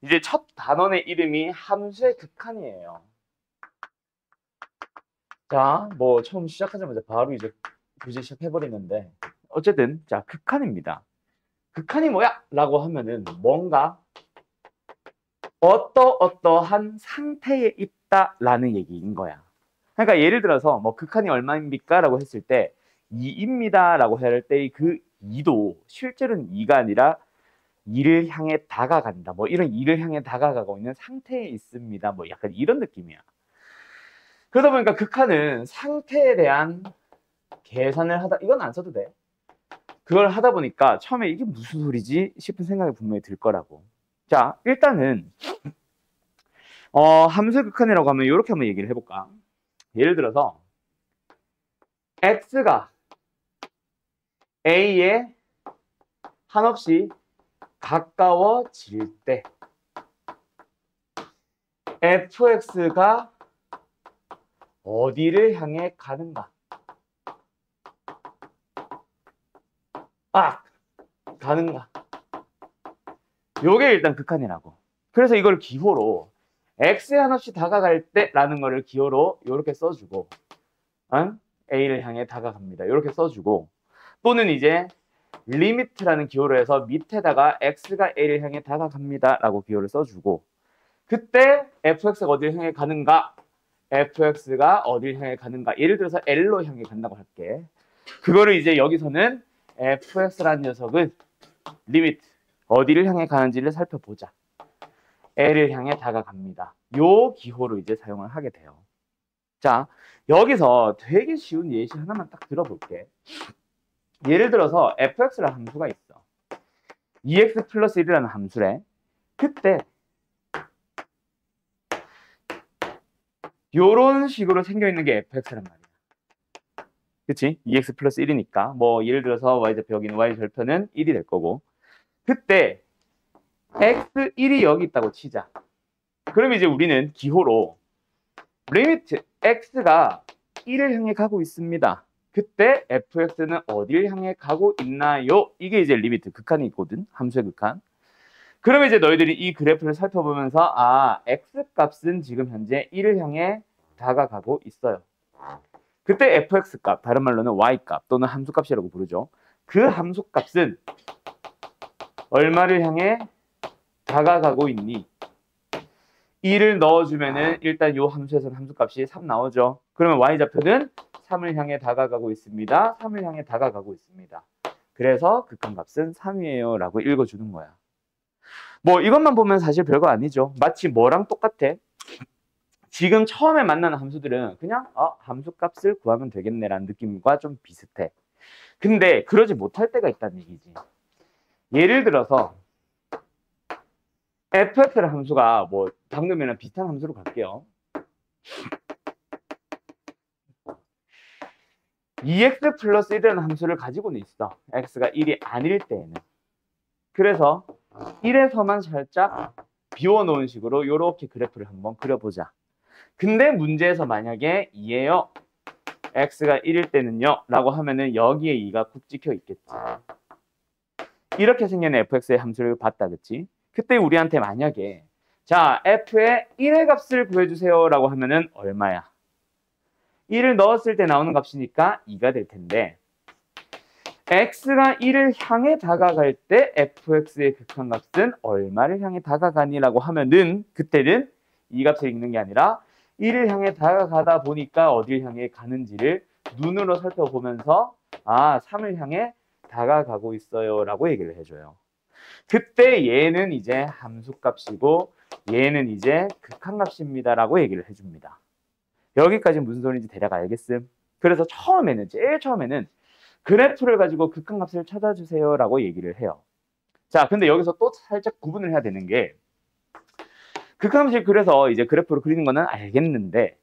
이제 첫 단원의 이름이 함수의 극한이에요. 자, 뭐 처음 시작하자마자 바로 이제 교재 시작해버리는데 어쨌든 자, 극한입니다. 극한이 뭐야? 라고 하면은 뭔가 어떠한 상태에 있다라는 얘기인 거야. 그러니까 예를 들어서 뭐 극한이 얼마입니까? 라고 했을 때 2입니다 라고 할 때 그 2도 실제로는 2가 아니라 2를 향해 다가간다. 뭐 이런 2를 향해 다가가고 있는 상태에 있습니다. 뭐 약간 이런 느낌이야. 그러다 보니까 극한은 상태에 대한 계산을 하다, 이건 안 써도 돼. 그걸 하다 보니까 처음에 이게 무슨 소리지 싶은 생각이 분명히 들 거라고. 자, 일단은 함수의 극한이라고 하면 이렇게 한번 얘기를 해볼까. 예를 들어서 x가 a에 한없이 가까워질 때 fx가 어디를 향해 가는가? 가는가? 요게 일단 극한이라고. 그래서 이걸 기호로 x에 한없이 다가갈 때라는 거를 기호로 이렇게 써주고 a를 향해 다가갑니다. 이렇게 써주고 또는 이제 리미트라는 기호로 해서 밑에다가 x가 a를 향해 다가갑니다 라고 기호를 써주고 그때 fx가 어디를 향해 가는가? fx가 어디를 향해 가는가? 예를 들어서 L로 향해 간다고 할게. 그거를 이제 여기서는 fx라는 녀석은 리미트 어디를 향해 가는지를 살펴보자. L을 향해 다가갑니다. 요 기호로 이제 사용을 하게 돼요. 자, 여기서 되게 쉬운 예시 하나만 딱 들어볼게. 예를 들어서 fx라는 함수가 있어. 2x 플러스 1이라는 함수래. 그때 요런 식으로 생겨있는 게 fx란 말이야. 그치? 2x 플러스 1이니까 뭐 예를 들어서 y좌표 여기는 y절편은 1이 될 거고 그때 x1이 여기 있다고 치자. 그럼 이제 우리는 기호로 리미트 x가 1을 향해 가고 있습니다. 그때 fx는 어디를 향해 가고 있나요? 이게 이제 리미트 극한이 있거든. 함수의 극한. 그러면 이제 너희들이 이 그래프를 살펴보면서 x 값은 지금 현재 1을 향해 다가가고 있어요. 그때 fx 값, 다른 말로는 y 값 또는 함수 값이라고 부르죠. 그 함수 값은 얼마를 향해 다가가고 있니? 2를 넣어주면은 일단 이 함수에서는 함수값이 3 나오죠. 그러면 y좌표는 3을 향해 다가가고 있습니다. 3을 향해 다가가고 있습니다. 그래서 극한값은 3이에요 라고 읽어주는 거야. 뭐 이것만 보면 사실 별거 아니죠. 마치 뭐랑 똑같아? 지금 처음에 만나는 함수들은 그냥 함수값을 구하면 되겠네 라는 느낌과 좀 비슷해. 근데 그러지 못할 때가 있다는 얘기지. 예를 들어서 fx라는 함수가 뭐 방금이랑 비슷한 함수로 갈게요. 2x 플러스 1이라는 함수를 가지고는 있어. x가 1이 아닐 때에는. 그래서 1에서만 살짝 비워놓은 식으로 이렇게 그래프를 한번 그려보자. 근데 문제에서 만약에 2예요. x가 1일 때는요. 라고 하면은 여기에 2가 쿡 찍혀 있겠지. 이렇게 생긴 fx의 함수를 봤다. 그치? 그때 우리한테 만약에 자 f의 1의 값을 구해주세요 라고 하면은 얼마야? 1을 넣었을 때 나오는 값이니까 2가 될 텐데 x가 1을 향해 다가갈 때 fx의 극한값은 얼마를 향해 다가가니라고 하면은 그때는 이 값을 읽는 게 아니라 1을 향해 다가가다 보니까 어딜 향해 가는지를 눈으로 살펴보면서 3을 향해 다가가고 있어요 라고 얘기를 해줘요. 그때 얘는 이제 함수값이고 얘는 이제 극한값입니다 라고 얘기를 해줍니다. 여기까지 무슨 소리인지 대략 알겠음? 그래서 제일 처음에는 그래프를 가지고 극한값을 찾아주세요 라고 얘기를 해요. 자, 근데 여기서 또 살짝 구분을 해야 되는 게 극한값을 그래서 이제 그래프로 그리는 거는 알겠는데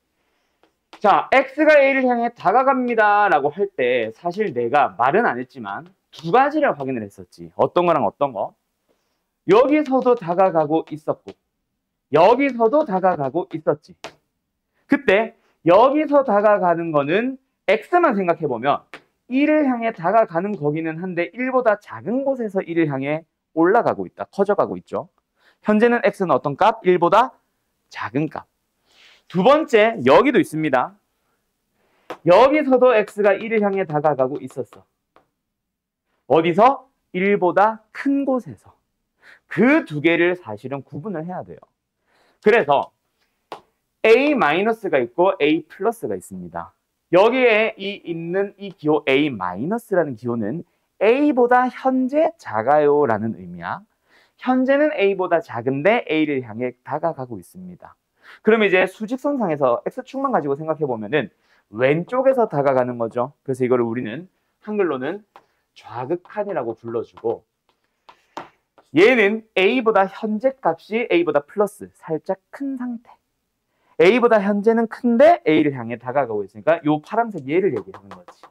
자, x가 a를 향해 다가갑니다 라고 할 때 사실 내가 말은 안 했지만 두 가지를 확인을 했었지. 어떤 거랑 어떤 거? 여기서도 다가가고 있었고 여기서도 다가가고 있었지. 그때 여기서 다가가는 거는 x만 생각해보면 1을 향해 다가가는 거기는 한데 1보다 작은 곳에서 1을 향해 올라가고 있다. 커져가고 있죠. 현재는 x는 어떤 값? 1보다 작은 값. 두 번째, 여기도 있습니다. 여기서도 x가 1을 향해 다가가고 있었어. 어디서? 1보다 큰 곳에서. 그 두 개를 사실은 구분을 해야 돼요. 그래서 A-가 있고 A+가 있습니다. 여기에 있는 이 기호 A-라는 기호는 A보다 현재 작아요라는 의미야. 현재는 A보다 작은데 A를 향해 다가가고 있습니다. 그럼 이제 수직선상에서 X축만 가지고 생각해 보면은 왼쪽에서 다가가는 거죠. 그래서 이거를 우리는 한글로는 좌극한이라고 불러주고, 얘는 A보다 현재 값이 A보다 플러스 살짝 큰 상태. A보다 현재는 큰데 A를 향해 다가가고 있으니까 요 파란색 얘를 얘기하는 거지.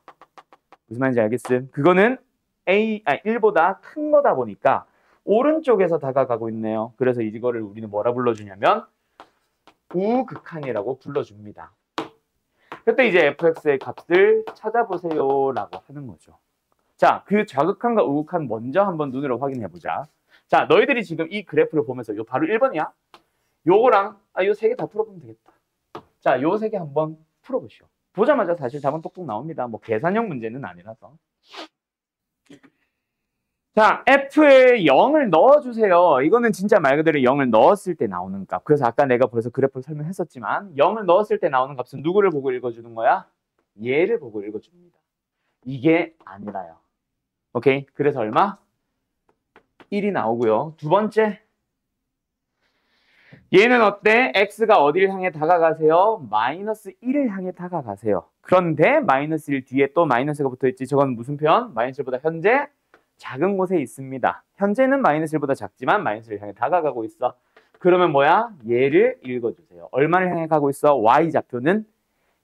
무슨 말인지 알겠음? 그거는 1보다 큰 거다 보니까 오른쪽에서 다가가고 있네요. 그래서 이거를 우리는 뭐라 불러주냐면 우극한이라고 불러줍니다. 그때 이제 fx의 값을 찾아보세요 라고 하는 거죠. 자, 그 좌극한과 우극한 먼저 한번 눈으로 확인해 보자. 자, 너희들이 지금 이 그래프를 보면서 요 바로 1번이야? 요거랑 요 세 개 다 풀어보면 되겠다. 자, 요 세 개 한번 풀어보시오. 보자마자 사실 답은 똑똑 나옵니다. 뭐 계산형 문제는 아니라서. 자, f에 0을 넣어주세요. 이거는 진짜 말 그대로 0을 넣었을 때 나오는 값. 그래서 아까 내가 벌써 그래프를 설명했었지만 0을 넣었을 때 나오는 값은 누구를 보고 읽어주는 거야? 얘를 보고 읽어줍니다. 이게 아니라요. 오케이? 그래서 얼마? 1이 나오고요. 두 번째, 얘는 어때? x가 어디를 향해 다가가세요? 마이너스 1을 향해 다가가세요. 그런데 마이너스 1 뒤에 또 마이너스가 붙어있지. 저건 무슨 표현? 마이너스 1보다 현재 작은 곳에 있습니다. 현재는 마이너스 1보다 작지만 마이너스 1을 향해 다가가고 있어. 그러면 뭐야? 얘를 읽어주세요. 얼마를 향해 가고 있어? y좌표는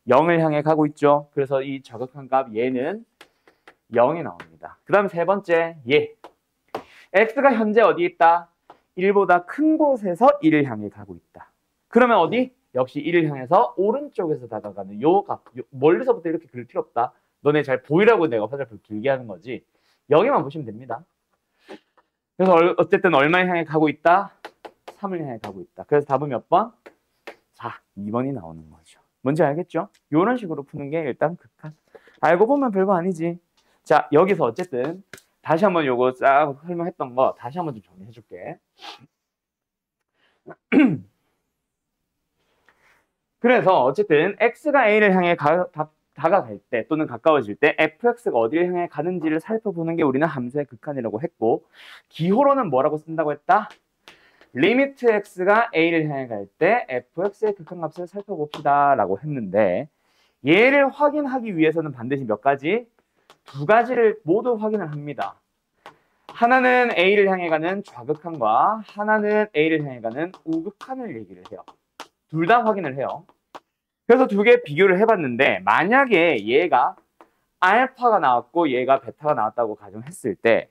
0을 향해 가고 있죠. 그래서 이 좌극한 값 얘는 0이 나옵니다. 그 다음 세 번째, 얘. x가 현재 어디 있다? 1보다 큰 곳에서 1을 향해 가고 있다. 그러면 어디? 역시 1을 향해서 오른쪽에서 다가가는 요 값. 멀리서부터 이렇게 그릴 필요 없다. 너네 잘 보이라고 내가 화살표 길게 하는 거지. 여기만 보시면 됩니다. 그래서 어쨌든 얼마를 향해 가고 있다? 3을 향해 가고 있다. 그래서 답은 몇 번? 4, 2번이 나오는 거죠. 뭔지 알겠죠? 이런 식으로 푸는 게 일단 극한. 알고 보면 별거 아니지. 자, 여기서 어쨌든 다시 한번 요거 싹 설명했던 거 다시 한번 좀 정리해 줄게. 그래서 어쨌든 x가 a를 향해 다가갈 때 또는 가까워질 때 fx가 어디를 향해 가는지를 살펴보는 게 우리는 함수의 극한이라고 했고, 기호로는 뭐라고 쓴다고 했다? 리미트 x가 a를 향해 갈 때 fx의 극한값을 살펴봅시다 라고 했는데, 얘를 확인하기 위해서는 반드시 몇 가지? 두 가지를 모두 확인을 합니다. 하나는 a를 향해 가는 좌극한과 하나는 a를 향해 가는 우극한을 얘기를 해요. 둘 다 확인을 해요. 그래서 두 개 비교를 해봤는데, 만약에 얘가 알파가 나왔고 얘가 베타가 나왔다고 가정했을 때,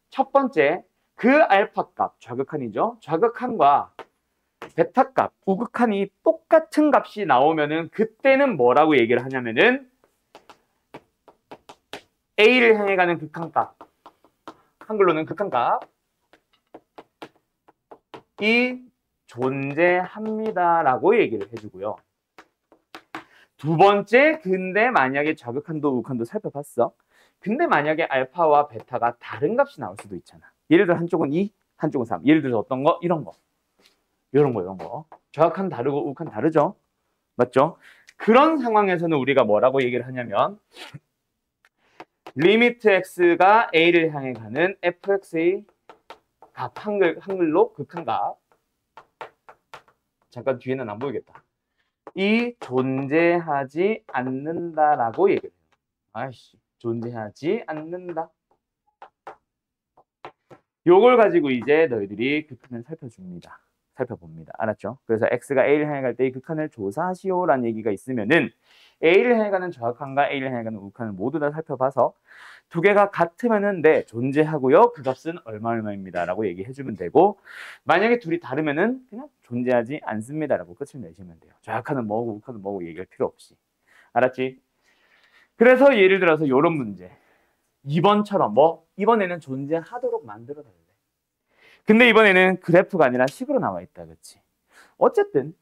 첫 번째, 그 알파 값, 좌극한이죠. 좌극한과 베타 값, 우극한이 똑같은 값이 나오면은 그때는 뭐라고 얘기를 하냐면은 a를 향해 가는 극한값, 한글로는 극한값이 존재합니다라고 얘기를 해주고요. 두 번째, 근데 만약에 좌극한도 우극한도 살펴봤어. 근데 만약에 알파와 베타가 다른 값이 나올 수도 있잖아. 예를 들어 한쪽은 2, 한쪽은 3. 예를 들어서 어떤 거? 이런 거. 이런 거. 좌극한 다르고 우극한 다르죠? 맞죠? 그런 상황에서는 우리가 뭐라고 얘기를 하냐면 리미트 x가 a를 향해 가는 fx의 값, 한글로 극한값. 잠깐 뒤에는 안 보이겠다. 이 존재하지 않는다라고 얘기를 해요. 아이씨, 존재하지 않는다. 요걸 가지고 이제 너희들이 극한을 살펴봅니다. 알았죠? 그래서 x가 a를 향해 갈 때 이 극한을 조사하시오라는 얘기가 있으면은 a를 향해 가는 좌극한과 a를 향해 가는 우극한을 모두 다 살펴봐서 두 개가 같으면은 네, 존재하고요. 그 값은 얼마입니다. 라고 얘기해주면 되고, 만약에 둘이 다르면은 그냥 존재하지 않습니다. 라고 끝을 내시면 돼요. 좌극한은 뭐고 우극한은 뭐고 얘기할 필요 없이. 알았지? 그래서 예를 들어서 이런 문제. 2번처럼 이번에는 존재하도록 만들어 달래. 근데 이번에는 그래프가 아니라 식으로 나와 있다. 그렇지? 어쨌든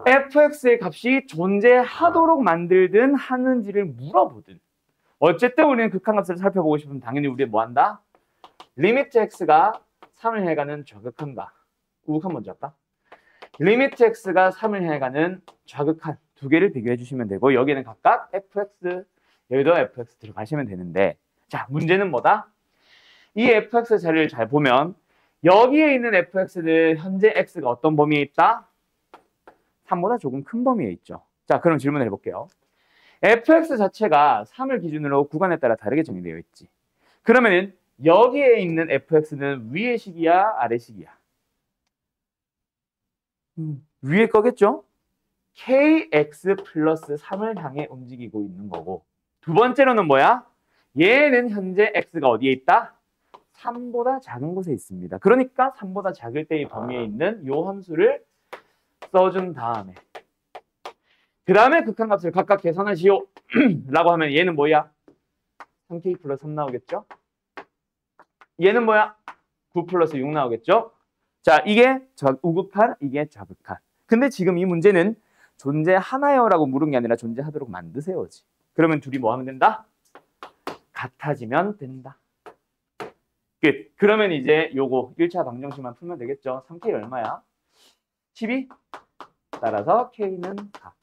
fx의 값이 존재하도록 만들든 하는지를 물어보든 어쨌든 우리는 극한값을 살펴보고 싶으면 당연히 우리 뭐 한다? 리미트 x가 3을 해가는 좌극한과 우극한 먼저 할까? 리미트 x가 3을 해가는 좌극한 두 개를 비교해 주시면 되고 여기는 각각 fx 여기도 fx 들어가시면 되는데 자 문제는 뭐다? 이 fx 자리를 잘 보면 여기에 있는 fx는 현재 x가 어떤 범위에 있다? 3보다 조금 큰 범위에 있죠. 자 그럼 질문을 해볼게요. fx 자체가 3을 기준으로 구간에 따라 다르게 정의되어 있지. 그러면은 여기에 있는 fx는 위의 식이야 아래 식이야? 위에 거겠죠? kx 플러스 3을 향해 움직이고 있는 거고 두 번째로는 뭐야? 얘는 현재 x가 어디에 있다? 3보다 작은 곳에 있습니다. 그러니까 3보다 작을 때의 범위에 있는 요 함수를 써준 다음에 그 다음에 극한값을 각각 계산하시오 라고 하면 얘는 뭐야? 3k 플러스 3 나오겠죠? 얘는 뭐야? 9 플러스 6 나오겠죠? 자, 이게 우극한, 이게 좌극한. 근데 지금 이 문제는 존재하나요? 라고 물은 게 아니라 존재하도록 만드세요지. 그러면 둘이 뭐 하면 된다? 같아지면 된다. 끝. 그러면 이제 요거 1차 방정식만 풀면 되겠죠? 3k 얼마야? 12? 따라서 k는 4.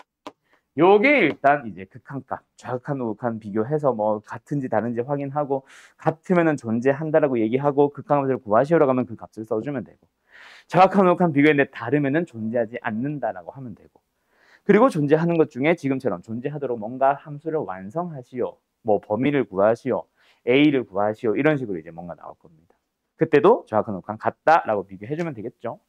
요게 일단 이제 극한값, 좌극한, 우극한 비교해서 뭐 같은지 다른지 확인하고 같으면은 존재한다라고 얘기하고 극한값을 구하시오라고 하면 그 값을 써주면 되고 좌극한, 우극한 비교했는데 다르면은 존재하지 않는다라고 하면 되고 그리고 존재하는 것 중에 지금처럼 존재하도록 뭔가 함수를 완성하시오, 뭐 범위를 구하시오, a를 구하시오 이런 식으로 이제 뭔가 나올 겁니다. 그때도 좌극한, 우극한 같다라고 비교해주면 되겠죠.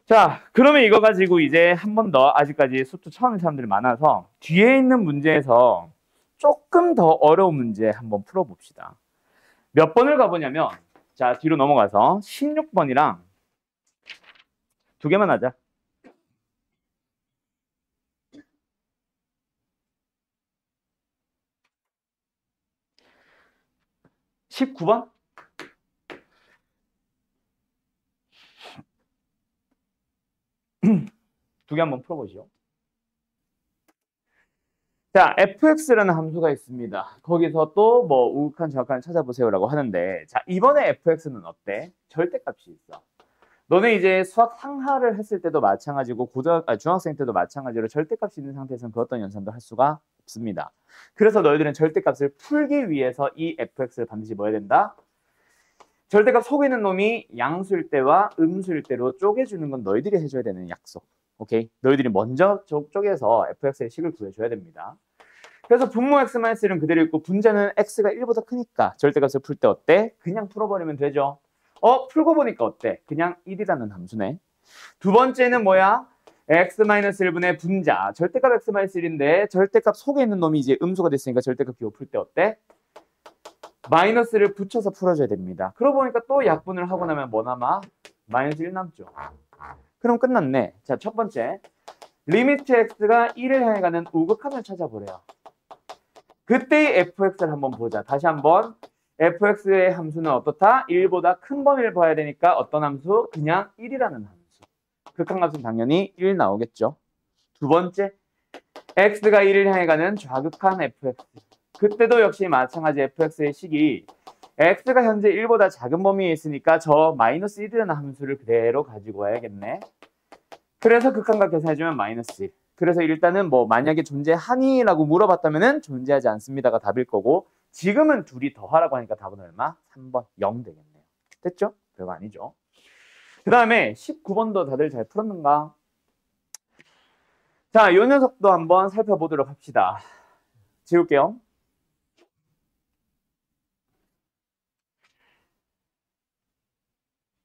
자, 그러면 이거 가지고 이제 한 번 더 아직까지 수투 처음인 사람들이 많아서 뒤에 있는 문제에서 조금 더 어려운 문제 한번 풀어봅시다. 몇 번을 가보냐면 자, 뒤로 넘어가서 16번이랑 두 개만 하자. 19번? 두 개 한번 풀어보시죠. 자, fx라는 함수가 있습니다. 거기서 또 뭐 우극한, 좌극한 찾아보세요라고 하는데 자, 이번에 fx는 어때? 절대값이 있어. 너네 이제 수학 상하를 했을 때도 마찬가지고 중학생 때도 마찬가지로 절대값이 있는 상태에서는 그 어떤 연산도 할 수가 없습니다. 그래서 너희들은 절대값을 풀기 위해서 이 fx를 반드시 뭐 해야 된다? 절대값 속에 있는 놈이 양수일 때와 음수일 때로 쪼개주는 건 너희들이 해줘야 되는 약속. 오케이? 너희들이 먼저 쪼개서 fx의 식을 구해줘야 됩니다. 그래서 분모 x-1은 그대로 있고 분자는 x가 1보다 크니까 절대값을 풀 때 어때? 그냥 풀어버리면 되죠. 풀고 보니까 어때? 그냥 1이라는 함수네. 두 번째는 뭐야? x-1분의 분자. 절대값 x-1인데 절대값 속에 있는 놈이 이제 음수가 됐으니까 절대값 기호 풀 때 어때? 마이너스를 붙여서 풀어줘야 됩니다. 그러고 보니까 또 약분을 하고 나면 뭐 남아? 마이너스 1 남죠. 그럼 끝났네. 자, 첫 번째. 리미트 x가 1을 향해 가는 우극함을 찾아보래요. 그때의 fx를 한번 보자. 다시 한번. fx의 함수는 어떻다? 1보다 큰 범위를 봐야 되니까 어떤 함수? 그냥 1이라는 함수. 극한값은 당연히 1 나오겠죠. 두 번째. x가 1을 향해 가는 좌극한 fx. 그때도 역시 마찬가지 fx의 식이 x가 현재 1보다 작은 범위에 있으니까 저 마이너스 1이라는 함수를 그대로 가지고 와야겠네. 그래서 극한값 계산해주면 마이너스 1. 그래서 일단은 뭐 만약에 존재하니? 라고 물어봤다면은 존재하지 않습니다가 답일 거고 지금은 둘이 더하라고 하니까 답은 얼마? 3번 0 되겠네요. 됐죠? 별거 아니죠. 그 다음에 19번도 다들 잘 풀었는가? 자, 요 녀석도 한번 살펴보도록 합시다. 지울게요.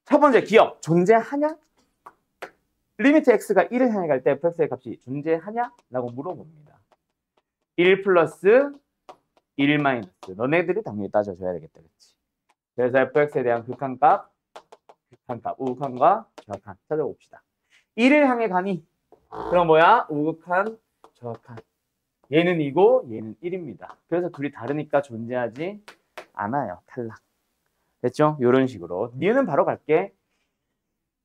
첫 번째 기억. 존재하냐? 리미트 x가 1을 향해 갈 때 fx의 값이 존재하냐? 라고 물어봅니다. 1 플러스 1 마이너스. 너네들이 당연히 따져줘야 되겠다. 그렇지? 그래서 fx에 대한 극한값, 우극한과 좌극한 찾아봅시다. 1을 향해 가니? 그럼 뭐야? 우극한, 좌극한. 얘는 2고 얘는 1입니다. 그래서 둘이 다르니까 존재하지 않아요. 탈락. 됐죠? 이런 식으로. 니은은 바로 갈게.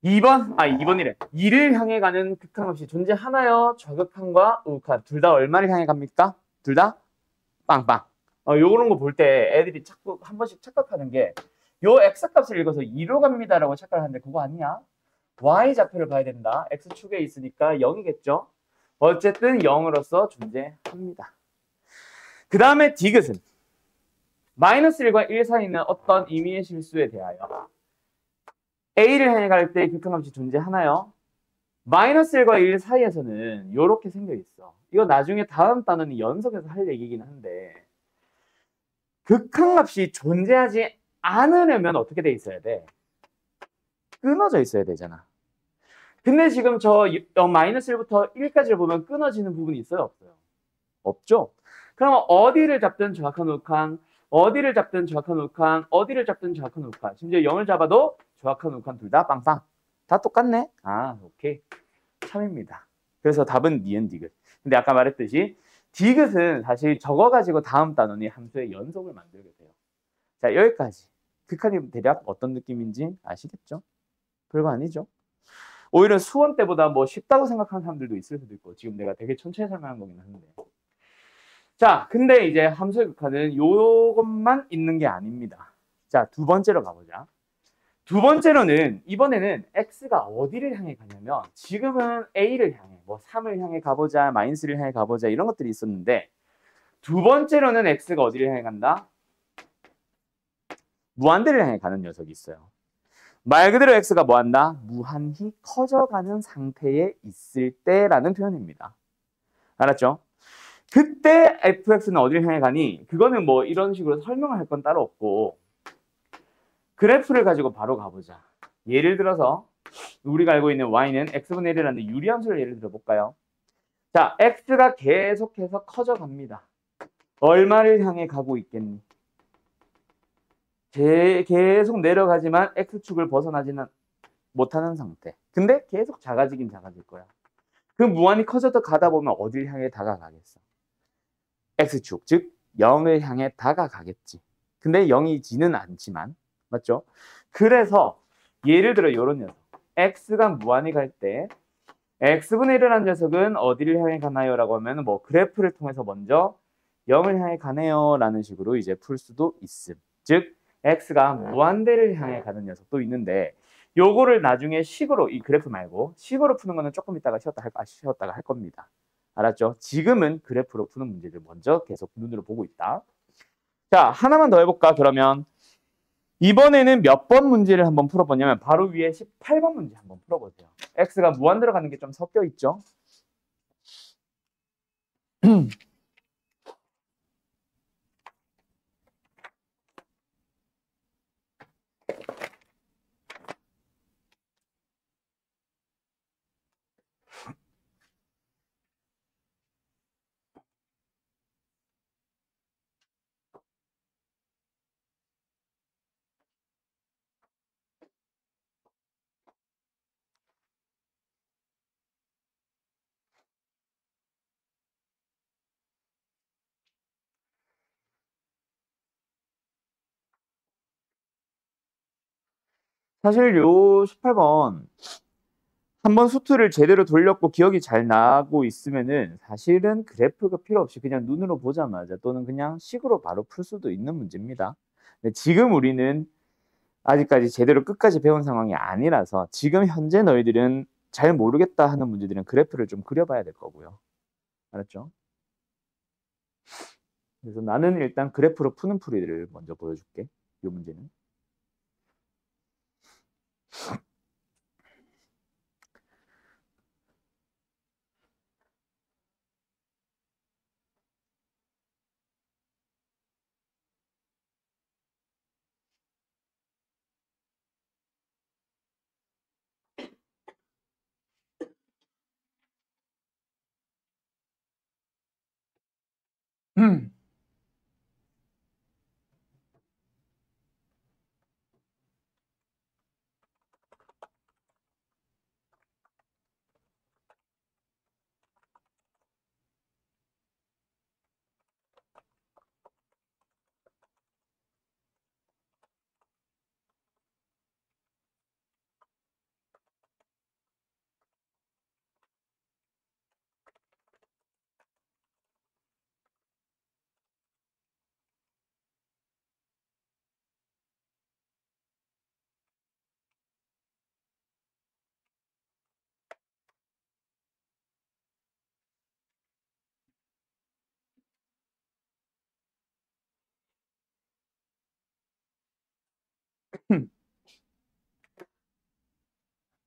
2번이래. 2를 향해 가는 극한값이 존재하나요? 좌극한과 우극한 둘 다 얼마를 향해 갑니까? 둘 다 빵빵. 요런 거 볼 때 애들이 자꾸 한 번씩 착각하는 게 요 x값을 읽어서 2로 갑니다라고 착각하는데 그거 아니야. y좌표를 봐야 된다. x축에 있으니까 0이겠죠. 어쨌든 0으로서 존재합니다. 그 다음에 디귿은 마이너스 1과 1 사이에 있는 어떤 임의의 실수에 대하여 a를 향해 갈 때 극한값이 존재하나요? 마이너스 1과 1 사이에서는 이렇게 생겨 있어. 이거 나중에 다음 단원이 연속해서 할 얘기긴 한데 극한값이 존재하지 않으려면 어떻게 돼 있어야 돼? 끊어져 있어야 되잖아. 근데 지금 저 마이너스 1부터 1까지를 보면 끊어지는 부분이 있어요? 없어요? 없죠? 그럼 어디를 잡든 정확한 우극한, 어디를 잡든 정확한 우극한, 어디를 잡든 정확한 우극한. 심지어 0을 잡아도 정확한 우극한 둘 다 빵빵. 다 똑같네? 오케이. 참입니다. 그래서 답은 니은 디귿. 근데 아까 말했듯이 디귿은 사실 적어가지고 다음 단원이 함수의 연속을 만들게 돼요. 자, 여기까지. 극한이 대략 어떤 느낌인지 아시겠죠? 별거 아니죠? 오히려 수원 때보다 뭐 쉽다고 생각하는 사람들도 있을 수도 있고 지금 내가 되게 천천히 설명한 거긴 한데 자, 근데 이제 함수의 극한은 요것만 있는 게 아닙니다. 자, 두 번째로 가보자. 두 번째로는 이번에는 x가 어디를 향해 가냐면 지금은 a를 향해 뭐 3을 향해 가보자 마이너스를 향해 가보자 이런 것들이 있었는데 두 번째로는 x가 어디를 향해 간다? 무한대를 향해 가는 녀석이 있어요. 말 그대로 x가 뭐한다? 무한히 커져가는 상태에 있을 때라는 표현입니다. 알았죠? 그때 fx는 어디를 향해 가니? 그거는 뭐 이런 식으로 설명을 할 건 따로 없고 그래프를 가지고 바로 가보자. 예를 들어서 우리가 알고 있는 y는 x분의 1이라는 유리함수를 예를 들어 볼까요? 자, x가 계속해서 커져갑니다. 얼마를 향해 가고 있겠니? 계속 내려가지만 x축을 벗어나지는 못하는 상태. 근데 계속 작아지긴 작아질 거야. 그 무한히 커져도 가다 보면 어딜 향해 다가가겠어? x축, 즉 0을 향해 다가가겠지. 근데 0이지는 않지만 맞죠? 그래서 예를 들어 이런 녀석 x가 무한히 갈 때 x분의 1이라는 녀석은 어디를 향해 가나요? 라고 하면 뭐 그래프를 통해서 먼저 0을 향해 가네요 라는 식으로 이제 풀 수도 있음. 즉 x가 무한대를 향해 가는 녀석도 있는데 요거를 나중에 식으로 이 그래프 말고 식으로 푸는 거는 조금 이따가 쉬었다가 할 겁니다. 알았죠? 지금은 그래프로 푸는 문제를 먼저 계속 눈으로 보고 있다. 자, 하나만 더 해볼까? 그러면 이번에는 몇 번 문제를 한번 풀어보냐면 바로 위에 18번 문제 한번 풀어보세요. x가 무한 들어가는 게 좀 섞여 있죠? 사실 요 18번 한번 수트를 제대로 돌렸고 기억이 잘 나고 있으면은 사실은 그래프가 필요 없이 그냥 눈으로 보자마자 또는 그냥 식으로 바로 풀 수도 있는 문제입니다. 근데 지금 우리는 아직까지 제대로 끝까지 배운 상황이 아니라서 지금 현재 너희들은 잘 모르겠다 하는 문제들은 그래프를 좀 그려봐야 될 거고요. 알았죠? 그래서 나는 일단 그래프로 푸는 풀이를 먼저 보여줄게. 이 문제는.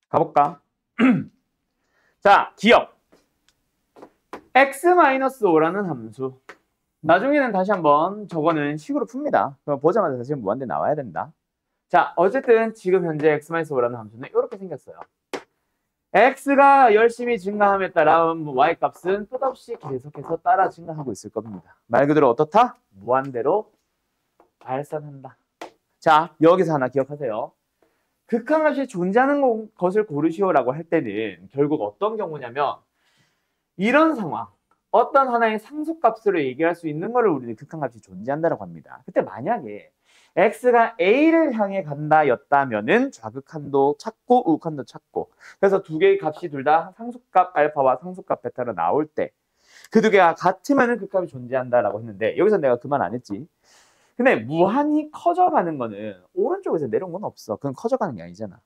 가볼까? 자, 기억. x-5라는 함수. 나중에는 다시 한번 저거는 식으로 풉니다. 그럼 보자마자 사실 무한대 나와야 된다. 자, 어쨌든 지금 현재 x-5라는 함수는 이렇게 생겼어요. x가 열심히 증가함에 따라 y값은 끝없이 계속해서 따라 증가하고 있을 겁니다. 말 그대로 어떻다? 무한대로 발산한다. 자, 여기서 하나 기억하세요. 극한값이 존재하는 것을 고르시오라고 할 때는 결국 어떤 경우냐면 이런 상황, 어떤 하나의 상수값으로 얘기할 수 있는 것을 우리는 극한값이 존재한다고 합니다. 그때 만약에 x가 a를 향해 간다였다면은 좌극한도 찾고 우극한도 찾고, 그래서 두 개의 값이 둘 다 상수값 알파와 상수값 베타로 나올 때 그 두 개가 같으면은 극합이 존재한다라고 했는데, 여기서 내가 그 말 안 했지. 근데 무한히 커져가는 거는 오른쪽에서 내려온 건 없어. 그건 커져가는 게 아니잖아.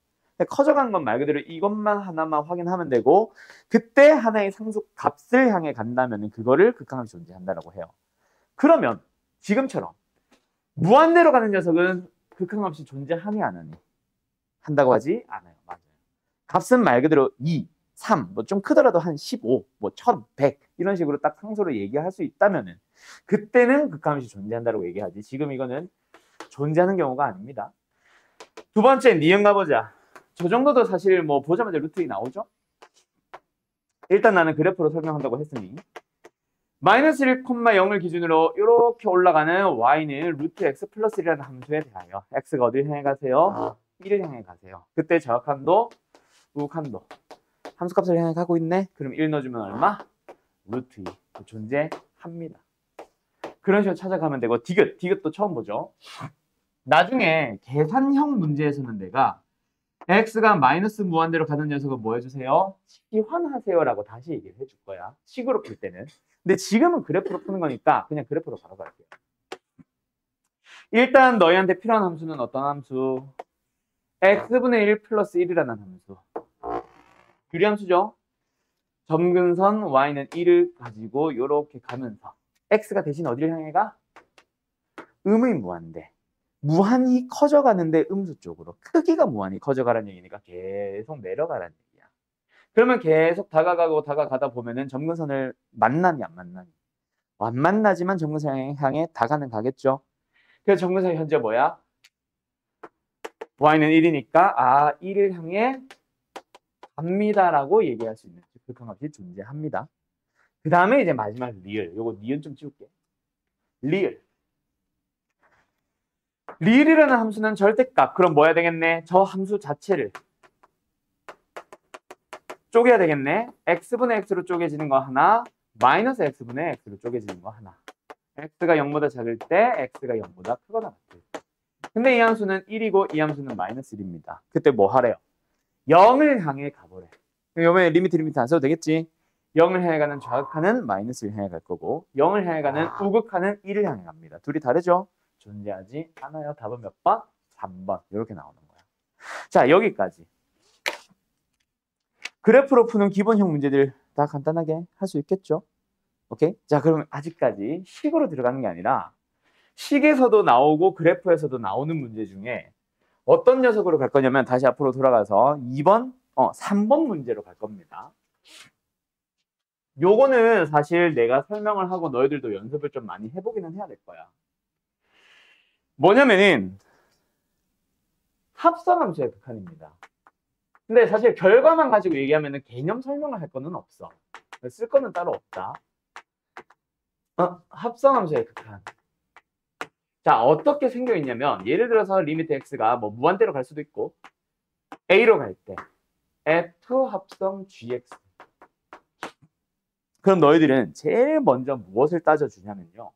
커져가는 건 말 그대로 이것만 하나만 확인하면 되고, 그때 하나의 상수 값을 향해 간다면 그거를 극한값이 존재한다라고 해요. 그러면 지금처럼 무한대로 가는 녀석은 극한값이 존재하니 안 하니? 한다고 하지 않아요. 맞아요. 값은 말 그대로 2, 3, 뭐 좀 크더라도 한 15, 뭐 1100 이런 식으로 딱 상수로 얘기할 수 있다면은 그때는 극한값이 존재한다고 얘기하지. 지금 이거는 존재하는 경우가 아닙니다. 두 번째 니은 가보자. 저 정도도 사실 뭐 보자마자 루트 2 나오죠? 일단 나는 그래프로 설명한다고 했으니 마이너스 1,0을 기준으로 이렇게 올라가는 y는 루트 x 플러스 1이라는 함수에 대하여 x가 어디를 향해 가세요? 1을 향해 가세요. 그때 좌극한도, 우극한도 함수값을 향해 가고 있네? 그럼 1 넣어주면 얼마? 루트 2 존재합니다. 그런 식으로 찾아가면 되고, 디귿도 처음 보죠. 나중에 계산형 문제에서는 내가 x가 마이너스 무한대로 가는 녀석은 뭐 해주세요? 시환하세요 라고 다시 얘기를 해줄 거야. 식으로 풀 때는. 근데 지금은 그래프로 푸는 거니까 그냥 그래프로 바로 갈게요. 일단 너희한테 필요한 함수는 어떤 함수? x분의 1 플러스 1이라는 함수. 유리함수죠? 점근선 y는 1을 가지고 이렇게 가면서 x가 대신 어디를 향해 가? 음의 무한대. 무한히 커져가는데 음수 쪽으로. 크기가 무한히 커져가라는 얘기니까 계속 내려가라는 얘기야. 그러면 계속 다가가고 다가가다 보면은 점근선을 만나니 안 만나니? 안 만나지만 점근선 향해 다가는 가겠죠. 그래서 점근선이 현재 뭐야? y는 1이니까 1을 향해 갑니다라고 얘기할 수 있는 극한값이 존재합니다. 그 다음에 이제 마지막 리을. 요거 니은 좀 지울게. 리을. 리을이라는 함수는 절대값. 그럼 뭐 해야 되겠네? 저 함수 자체를 쪼개야 되겠네. x분의 x로 쪼개지는 거 하나, 마이너스 x분의 x로 쪼개지는 거 하나. x가 0보다 작을 때 x가 0보다 크거나 같을 때. 근데 이 함수는 1이고 이 함수는 마이너스 1입니다. 그때 뭐 하래요? 0을 향해 가보래. 이번에 리미트 안 써도 되겠지? 0을 향해 가는 좌극하는 마이너스 1을 향해 갈 거고, 0을 향해 가는 우극하는 1을 향해 갑니다. 둘이 다르죠? 존재하지 않아요. 답은 몇 번? 3번. 이렇게 나오는 거야. 자, 여기까지. 그래프로 푸는 기본형 문제들 다 간단하게 할 수 있겠죠? 오케이? 자, 그러면 아직까지 식으로 들어가는 게 아니라 식에서도 나오고 그래프에서도 나오는 문제 중에 어떤 녀석으로 갈 거냐면 다시 앞으로 돌아가서 3번 문제로 갈 겁니다. 요거는 사실 내가 설명을 하고 너희들도 연습을 좀 많이 해보기는 해야 될 거야. 뭐냐면은 합성함수의 극한입니다. 근데 사실 결과만 가지고 얘기하면 개념 설명을 할 거는 없어. 쓸 거는 따로 없다. 합성함수의 극한. 자, 어떻게 생겨 있냐면 예를 들어서 리미트 x가 뭐 무한대로 갈 수도 있고 a로 갈 때 f 합성 gx. 그럼 너희들은 제일 먼저 무엇을 따져주냐면요.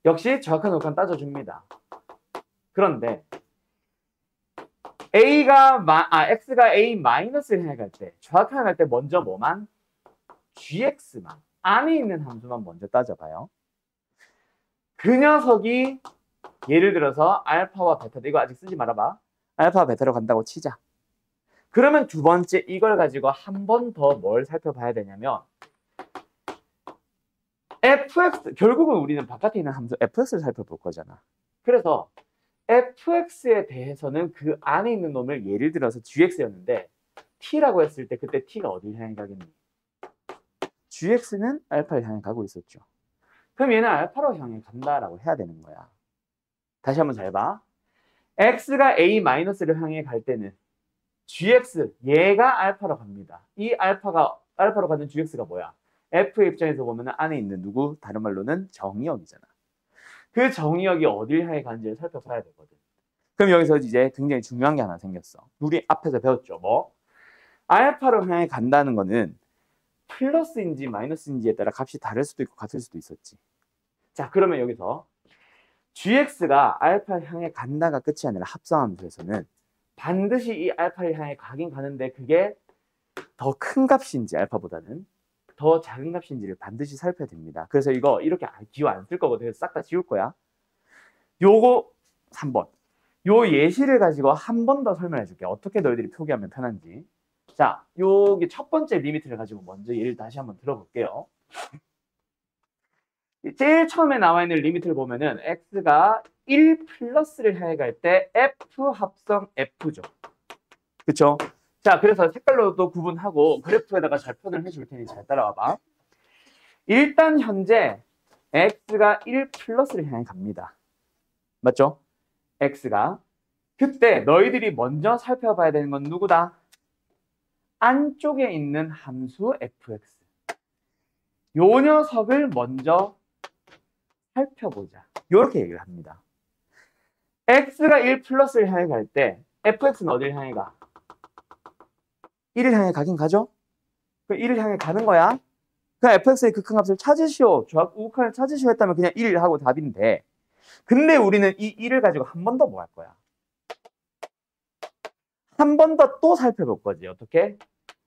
역시 정확한 우극한 따져줍니다. 그런데 x가 a 마이너스를 향해 갈 때, 정확하게 갈 때 먼저 뭐만? gx만, 안에 있는 함수만 먼저 따져봐요. 그 녀석이 예를 들어서 알파와 베타, 이거 아직 쓰지 말아봐. 알파와 베타로 간다고 치자. 그러면 두 번째 이걸 가지고 한 번 더 뭘 살펴봐야 되냐면 fx, 결국은 우리는 바깥에 있는 함수 fx를 살펴볼 거잖아. 그래서 fx에 대해서는 그 안에 있는 놈을 예를 들어서 gx였는데 t라고 했을 때 그때 t가 어디를 향해 가겠니? gx는 알파를 향해 가고 있었죠. 그럼 얘는 알파로 향해 간다라고 해야 되는 거야. 다시 한번 잘 봐. x가 a-를 향해 갈 때는 gx, 얘가 알파로 갑니다. 이 알파로 가는 gx가 뭐야? f의 입장에서 보면 안에 있는 누구? 다른 말로는 정의역이잖아. 그 정의역이 어딜 향해 가는지를 살펴봐야 되거든. 그럼 여기서 이제 굉장히 중요한 게 하나 생겼어. 우리 앞에서 배웠죠. 뭐? 알파로 향해 간다는 거는 플러스인지 마이너스인지에 따라 값이 다를 수도 있고 같을 수도 있었지. 자, 그러면 여기서 gx가 알파를 향해 간다가 끝이 아니라 합성함수에서는 반드시 이 알파를 향해 가긴 가는데 그게 더 큰 값인지 알파보다는 더 작은 값인지를 반드시 살펴야 됩니다. 그래서 이거 이렇게 기호 안 쓸 거거든. 그래서 싹 다 지울 거야. 요거 3번. 요 예시를 가지고 한 번 더 설명해 줄게. 어떻게 너희들이 표기하면 편한지. 자, 여기 첫 번째 리미트를 가지고 먼저 예를 다시 한번 들어볼게요. 제일 처음에 나와 있는 리미트를 보면은 x가 1 플러스를 향해 갈 때 f 합성 f죠. 그쵸? 자, 그래서 색깔로도 구분하고 그래프에다가 잘 표현을 해줄 테니 잘 따라와봐. 일단 현재 x가 1 플러스를 향해 갑니다. 맞죠? x가. 그때 너희들이 먼저 살펴봐야 되는 건 누구다? 안쪽에 있는 함수 fx. 요 녀석을 먼저 살펴보자. 이렇게 얘기를 합니다. x가 1 플러스를 향해 갈 때 fx는 어디를 향해 가? 1을 향해 가긴 가죠? 그럼 1을 향해 가는 거야. 그냥 fx의 극한값을 찾으시오. 우극한을 찾으시오 했다면 그냥 1 하고 답인데 근데 우리는 이 1을 가지고 한 번 더 뭐 할 거야? 한 번 더 또 살펴볼 거지. 어떻게?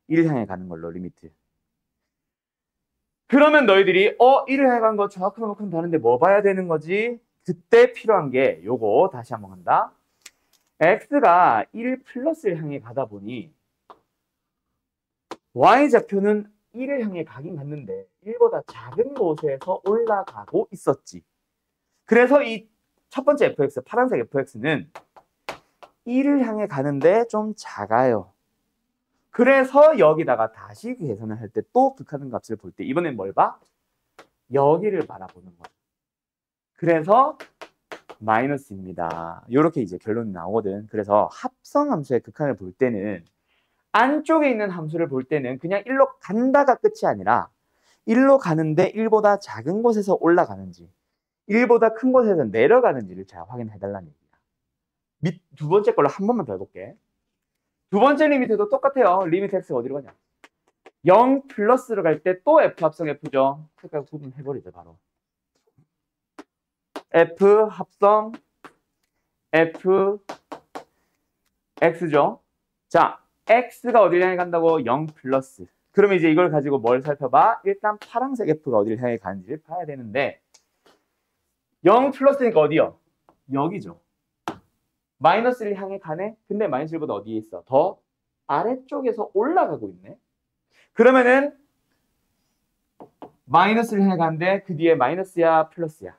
1을 향해 가는 걸로 리미트. 그러면 너희들이 1을 향해 간 거 좌우큰 우극한 다른데 뭐 봐야 되는 거지? 그때 필요한 게 요거 다시 한번 간다. x가 1 플러스를 향해 가다 보니 y좌표는 1을 향해 가긴 갔는데 1보다 작은 곳에서 올라가고 있었지. 그래서 이 첫 번째 fx, 파란색 fx는 1을 향해 가는데 좀 작아요. 그래서 여기다가 다시 계산을 할 때 또 극하는 값을 볼 때 이번엔 뭘 봐? 여기를 바라보는 거야. 그래서 마이너스입니다. 이렇게 이제 결론이 나오거든. 그래서 합성함수의 극한을 볼 때는 안쪽에 있는 함수를 볼 때는 그냥 1로 간다가 끝이 아니라 1로 가는데 1보다 작은 곳에서 올라가는지 1보다 큰 곳에서 내려가는지를 잘 확인해 달라는 얘기야. 두 번째 걸로 한 번만 더 해볼게. 두 번째 리미트도 똑같아요. 리미트 x가 어디로 가냐? 0 플러스로 갈 때 또 f 합성 f죠. 색깔 구분해버리죠. 바로 f 합성 f x죠. 자, x가 어디를 향해 간다고? 0 플러스. 그러면 이제 이걸 가지고 뭘 살펴봐? 일단 파란색 f가 어디를 향해 가는지를 봐야 되는데 0 플러스니까 어디요? 여기죠. 마이너스를 향해 가네? 근데 마이너스 1보다 어디에 있어? 더 아래쪽에서 올라가고 있네. 그러면은 마이너스를 향해 가는데 그 뒤에 마이너스야 플러스야?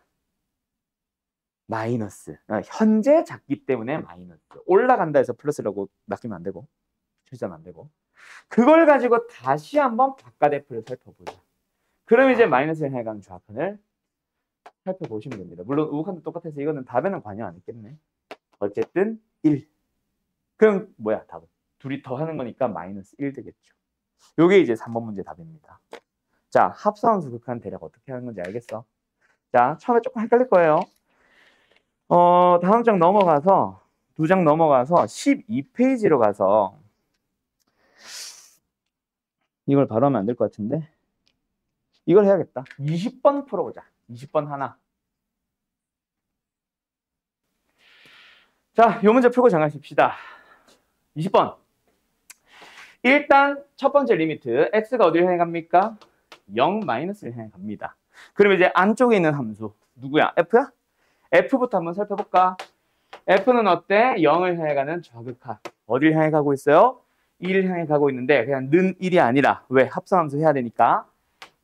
마이너스. 현재 작기 때문에 마이너스. 올라간다 해서 플러스라고 낚이면 안 되고 실수하면 안 되고 그걸 가지고 다시 한번 바깥 f를 살펴보자. 그럼 이제 마이너스를 향해 가는 좌표를 살펴보시면 됩니다. 물론 우극한도 똑같아서 이거는 답에는 관여 안 했겠네. 어쨌든 1. 그럼 뭐야 답은? 둘이 더 하는 거니까 마이너스 1 되겠죠. 요게 이제 3번 문제 답입니다. 자, 합성함수 극한 대략 어떻게 하는 건지 알겠어? 자, 처음에 조금 헷갈릴 거예요. 다음 장 넘어가서 두 장 넘어가서 12페이지로 가서 이걸 바로 하면 안 될 것 같은데 이걸 해야겠다. 20번 풀어보자. 20번 하나. 자, 이 문제 풀고 정하십시다. 20번. 일단 첫 번째 리미트 x가 어디를 향해 갑니까? 0 마이너스를 향해 갑니다. 그럼 이제 안쪽에 있는 함수 누구야? f야? f부터 한번 살펴볼까? f는 어때? 0을 향해 가는 좌극한. 어디를 향해 가고 있어요? 1을 향해 가고 있는데 그냥 는 1이 아니라 왜? 합성함수 해야 되니까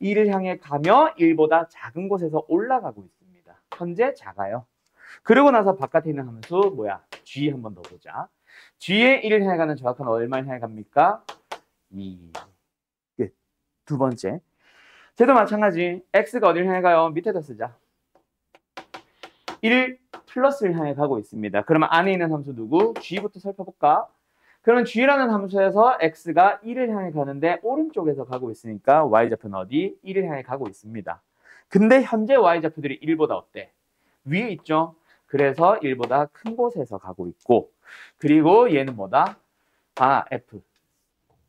1을 향해 가며 1보다 작은 곳에서 올라가고 있습니다. 현재 작아요. 그러고 나서 바깥에 있는 함수 뭐야? g 한 번 더 보자. g의 1을 향해 가는 정확한 얼마를 향해 갑니까? 2. 끝. 두 번째. 쟤도 마찬가지. x가 어디를 향해 가요? 밑에다 쓰자. 1 플러스를 향해 가고 있습니다. 그러면 안에 있는 함수 누구? g부터 살펴볼까? 그러면 g라는 함수에서 x가 1을 향해 가는데 오른쪽에서 가고 있으니까 y좌표는 어디? 1을 향해 가고 있습니다. 근데 현재 y좌표들이 1보다 어때? 위에 있죠? 그래서 1보다 큰 곳에서 가고 있고, 그리고 얘는 뭐다? 아, f.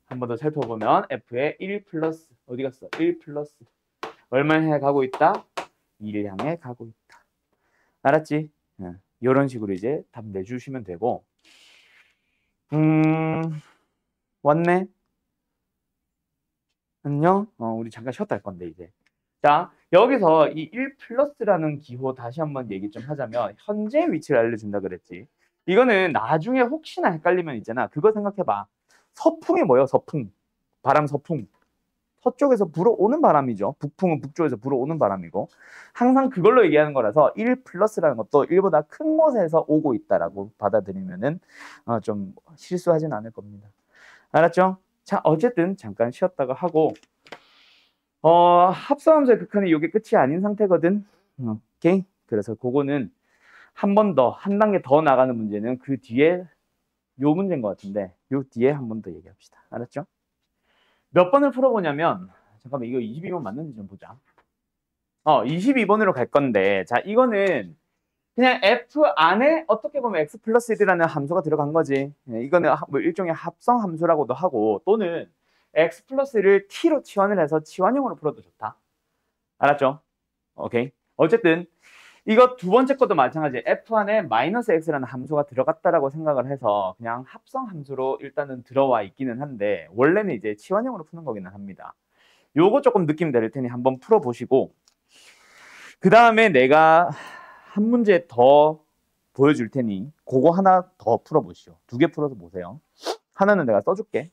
한 번 더 살펴보면 f의 1 플러스 어디 갔어? 1 플러스 얼마를 향해 가고 있다? 2를 향해 가고 있다. 알았지? 이런 식으로 이제 답 내주시면 되고. 왔네? 안녕? 우리 잠깐 쉬었다 할 건데 이제. 자, 여기서 이 1 플러스라는 기호 다시 한번 얘기 좀 하자면 현재 위치를 알려준다 그랬지. 이거는 나중에 혹시나 헷갈리면 있잖아. 그거 생각해봐. 서풍이 뭐예요? 서풍. 바람 서풍. 서쪽에서 불어오는 바람이죠. 북풍은 북쪽에서 불어오는 바람이고. 항상 그걸로 얘기하는 거라서 1 플러스라는 것도 1보다 큰 곳에서 오고 있다라고 받아들이면은 좀 실수하진 않을 겁니다. 알았죠? 자, 어쨌든 잠깐 쉬었다가 하고 합성함수의 극한이 이게 끝이 아닌 상태거든. 오케이? 그래서 그거는 한 번 더, 한 단계 더 나가는 문제는 그 뒤에 요 문제인 것 같은데 요 뒤에 한 번 더 얘기합시다. 알았죠? 몇 번을 풀어보냐면 잠깐만 이거 22번 맞는지 좀 보자. 22번으로 갈 건데 자 이거는 그냥 f 안에 어떻게 보면 x 플러스 1이라는 함수가 들어간 거지. 이거는 뭐 일종의 합성 함수라고도 하고 또는 x 플러스 1을 t로 치환을 해서 치환형으로 풀어도 좋다. 알았죠? 오케이. 어쨌든 이거 두 번째 것도 마찬가지. f 안에 마이너스 x라는 함수가 들어갔다라고 생각을 해서 그냥 합성 함수로 일단은 들어와 있기는 한데 원래는 이제 치환형으로 푸는 거기는 합니다. 요거 조금 느낌 다를 테니 한번 풀어보시고 그 다음에 내가 한 문제 더 보여줄 테니 그거 하나 더 풀어보시오. 2개 풀어서 보세요. 하나는 내가 써줄게.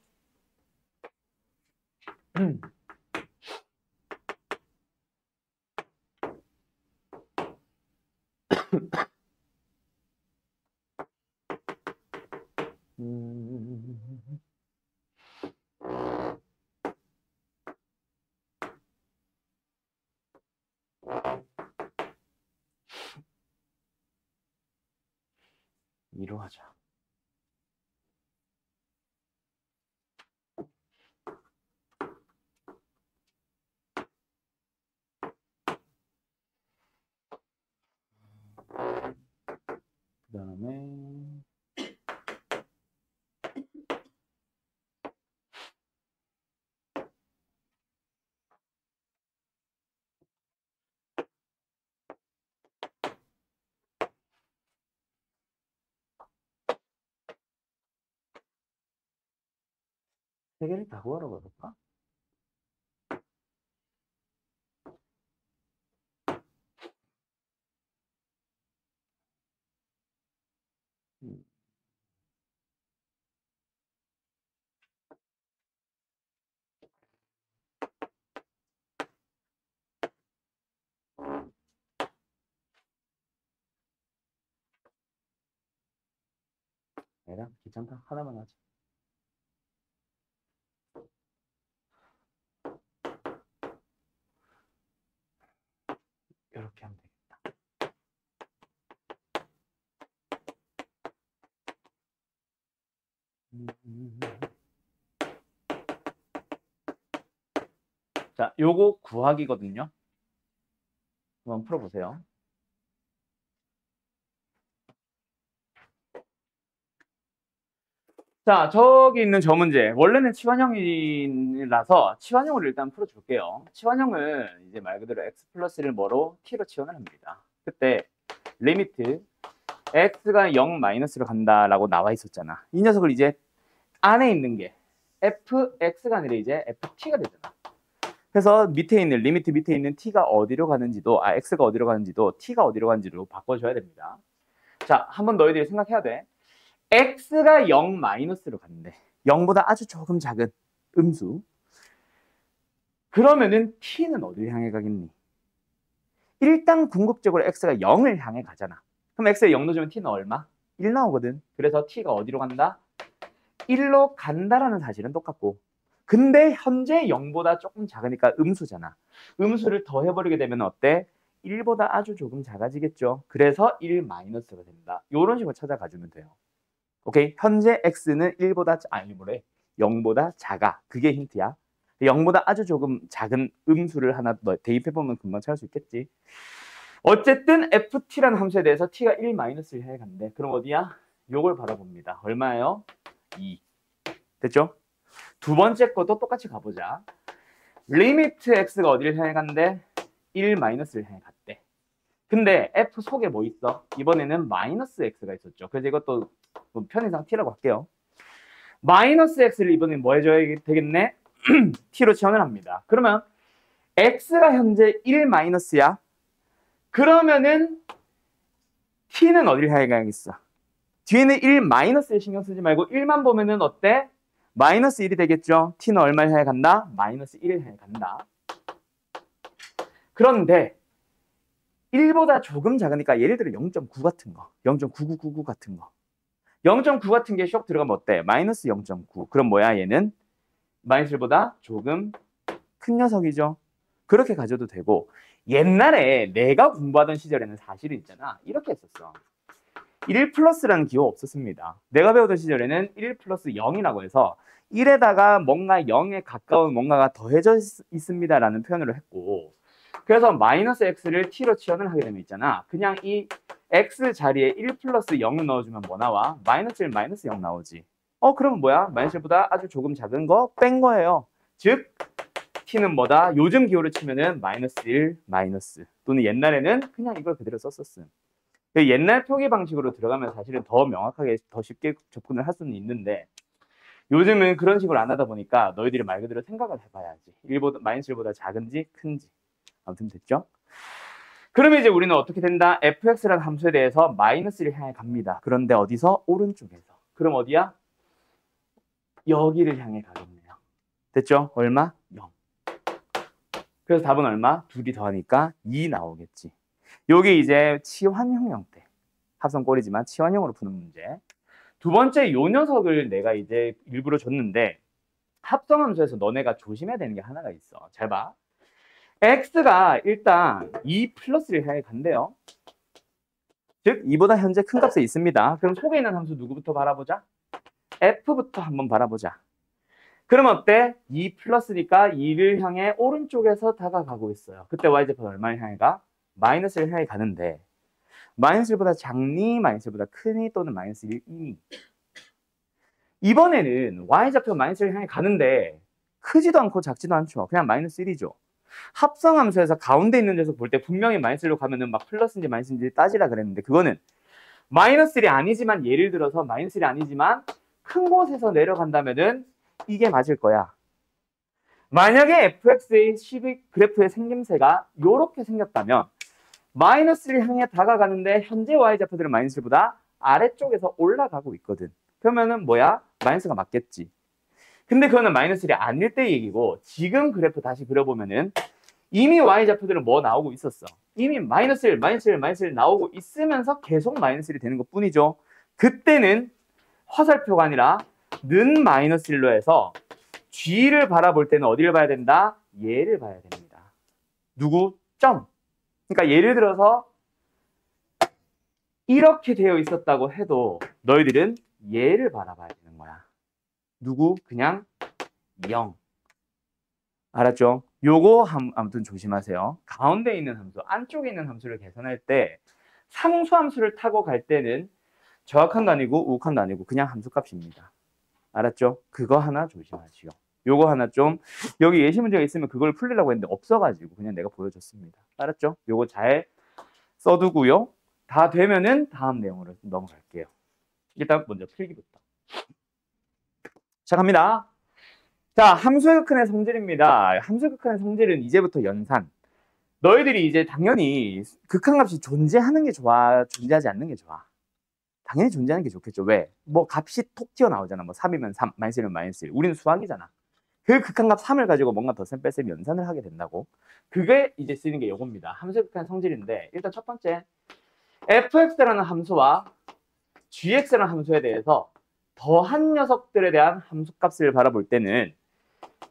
이로 하자. 그 다음에 세 개를 다 구하러 가볼까? 에라 귀찮다. 하나만 하자. 이렇게 하면 되겠다. 자, 요거 구하기거든요. 한번 풀어보세요. 자, 저기 있는 저 문제. 원래는 치환형이라서 치환형으로 일단 풀어줄게요. 치환형은 이제 말 그대로 x 플러스를 뭐로? t로 치환을 합니다. 그때 리미트 x가 0 마이너스로 간다라고 나와 있었잖아. 이 녀석을 이제 안에 있는 게 fx가 아니라 이제 ft가 되잖아. 그래서 밑에 있는 리미트 밑에 있는 t가 어디로 가는지도 x가 어디로 가는지도 t가 어디로 가는지로 바꿔줘야 됩니다. 자, 한번 너희들이 생각해야 돼. x가 0 마이너스로 갔는데 0보다 아주 조금 작은 음수. 그러면은 t는 어디를 향해 가겠니? 일단 궁극적으로 x가 0을 향해 가잖아. 그럼 x에 0 넣어주면 t는 얼마? 1 나오거든. 그래서 t가 어디로 간다? 1로 간다라는 사실은 똑같고, 근데 현재 0보다 조금 작으니까 음수잖아. 음수를 더해버리게 되면 어때? 1보다 아주 조금 작아지겠죠. 그래서 1 마이너스가 된다. 이런 식으로 찾아가주면 돼요. 오케이? 현재 x는 1보다 아니 뭐래? 0보다 작아. 그게 힌트야. 0보다 아주 조금 작은 음수를 하나 더 대입해보면 금방 찾을 수 있겠지. 어쨌든 ft라는 함수에 대해서 t가 1 마이너스를 해야 간대. 그럼 어디야? 요걸 바라봅니다. 얼마예요? 2. 됐죠? 두 번째 것도 똑같이 가보자. 리미트 x가 어디를 향해 간대? 1 마이너스를 향해 갔대. 근데 f 속에 뭐 있어? 이번에는 마이너스 x가 있었죠. 그래서 이것도 편의상 t라고 할게요. 마이너스 x를 이번엔 뭐 해줘야 되겠네? t로 지원을 합니다. 그러면 x가 현재 1 마이너스야. 그러면은 t는 어디를 향해 가야겠어? 뒤에는 1 마이너스에 신경 쓰지 말고 1만 보면은 어때? 마이너스 1이 되겠죠? t는 얼마를 향해 간다? 마이너스 1을 향해 간다. 그런데 1보다 조금 작으니까 예를 들어 0.9 같은 거, 0.9999 같은 거, 0.9 같은 게 쇽 들어가면 어때? 마이너스 0.9. 그럼 뭐야 얘는? 마이너스 1보다 조금 큰 녀석이죠. 그렇게 가져도 되고, 옛날에 내가 공부하던 시절에는 사실은 있잖아. 이렇게 했었어. 1 플러스라는 기호 없었습니다. 내가 배우던 시절에는 1 플러스 0이라고 해서 1에다가 뭔가 0에 가까운 뭔가가 더해져 있습니다라는 표현으로 했고, 그래서 마이너스 x를 t로 치환을 하게 되면 있잖아. 그냥 이 x 자리에 1 플러스 0을 넣어주면 뭐 나와? 마이너스 1, 마이너스 0 나오지. 그러면 뭐야? 마이너스 1보다 아주 조금 작은 거 뺀 거예요. 즉 t는 뭐다? 요즘 기호를 치면은 마이너스 1, 마이너스, 또는 옛날에는 그냥 이걸 그대로 썼었음. 옛날 표기 방식으로 들어가면 사실은 더 명확하게 더 쉽게 접근을 할 수는 있는데, 요즘은 그런 식으로 안 하다 보니까 너희들이 말 그대로 생각을 해봐야지. 1보다, 마이너스 1보다 작은지 큰지. 아무튼 됐죠? 그러면 이제 우리는 어떻게 된다? fx라는 함수에 대해서 마이너스를 향해 갑니다. 그런데 어디서? 오른쪽에서. 그럼 어디야? 여기를 향해 가겠네요. 됐죠? 얼마? 0. 그래서 답은 얼마? 둘이 더하니까 2 나오겠지. 요게 이제 치환형 형태. 합성꼴이지만 치환형으로 푸는 문제. 두 번째 요 녀석을 내가 이제 일부러 줬는데, 합성함수에서 너네가 조심해야 되는 게 하나가 있어. 잘 봐. x가 일단 2 플러스를 향해 간대요. 즉 2보다 현재 큰 값에 있습니다. 그럼 속에 있는 함수 누구부터 바라보자? f부터 한번 바라보자. 그럼 어때? 2 플러스니까 2를 향해 오른쪽에서 다가가고 있어요. 그때 y제곱은 얼마를 향해 가? 마이너스를 향해 가는데, 마이너스 1보다 작니? 마이너스 1보다 크니? 또는 마이너스 1이니? 이번에는 y좌표가 마이너스 1을 향해 가는데 크지도 않고 작지도 않죠. 그냥 마이너스 1이죠. 합성함수에서 가운데 있는 녀석 볼 때 분명히 마이너스 1로 가면은 막 플러스인지 마이너스인지 따지라 그랬는데, 그거는 마이너스 1이 아니지만, 예를 들어서 마이너스 1이 아니지만 큰 곳에서 내려간다면은 이게 맞을 거야. 만약에 fx의 12 그래프의 생김새가 이렇게 생겼다면 마이너스 1을 향해 다가가는데 현재 y좌표들은 마이너스 1보다 아래쪽에서 올라가고 있거든. 그러면은 뭐야? 마이너스가 맞겠지. 근데 그거는 마이너스 1이 아닐 때 얘기고, 지금 그래프 다시 그려보면은 이미 y좌표들은 뭐 나오고 있었어? 이미 마이너스 1, 마이너스 1, 마이너스 1 나오고 있으면서 계속 마이너스 1이 되는 것 뿐이죠. 그때는 화살표가 아니라 는 마이너스 1로 해서 g를 바라볼 때는 어디를 봐야 된다? 얘를 봐야 됩니다. 누구? 점. 그러니까 예를 들어서 이렇게 되어 있었다고 해도 너희들은 얘를 바라봐야 되는 거야. 누구? 그냥 0. 알았죠? 요거 아무튼 조심하세요. 가운데 있는 함수, 안쪽에 있는 함수를 계산할 때 상수함수를 타고 갈 때는 정확한도 아니고 우극한도 아니고 그냥 함수값입니다. 알았죠? 그거 하나 조심하시오. 요거 하나 좀, 여기 예시 문제가 있으면 그걸 풀리려고 했는데 없어가지고 그냥 내가 보여줬습니다. 알았죠? 요거 잘 써두고요. 다 되면은 다음 내용으로 넘어갈게요. 일단 먼저 필기부터. 시작합니다. 자, 함수의 극한의 성질입니다. 함수의 극한의 성질은 이제부터 연산. 너희들이 이제 당연히 극한값이 존재하는 게 좋아, 존재하지 않는 게 좋아? 당연히 존재하는 게 좋겠죠. 왜? 뭐 값이 톡 튀어나오잖아. 뭐 3이면 3, 마이너스 1이면 마이너스 1. 우리는 수학이잖아. 그 극한값 3을 가지고 뭔가 덧셈 뺄셈 연산을 하게 된다고. 그게 이제 쓰는 게 요겁니다. 함수의 극한의 성질인데, 일단 첫 번째, fx라는 함수와 gx라는 함수에 대해서 더한 녀석들에 대한 함수값을 바라볼 때는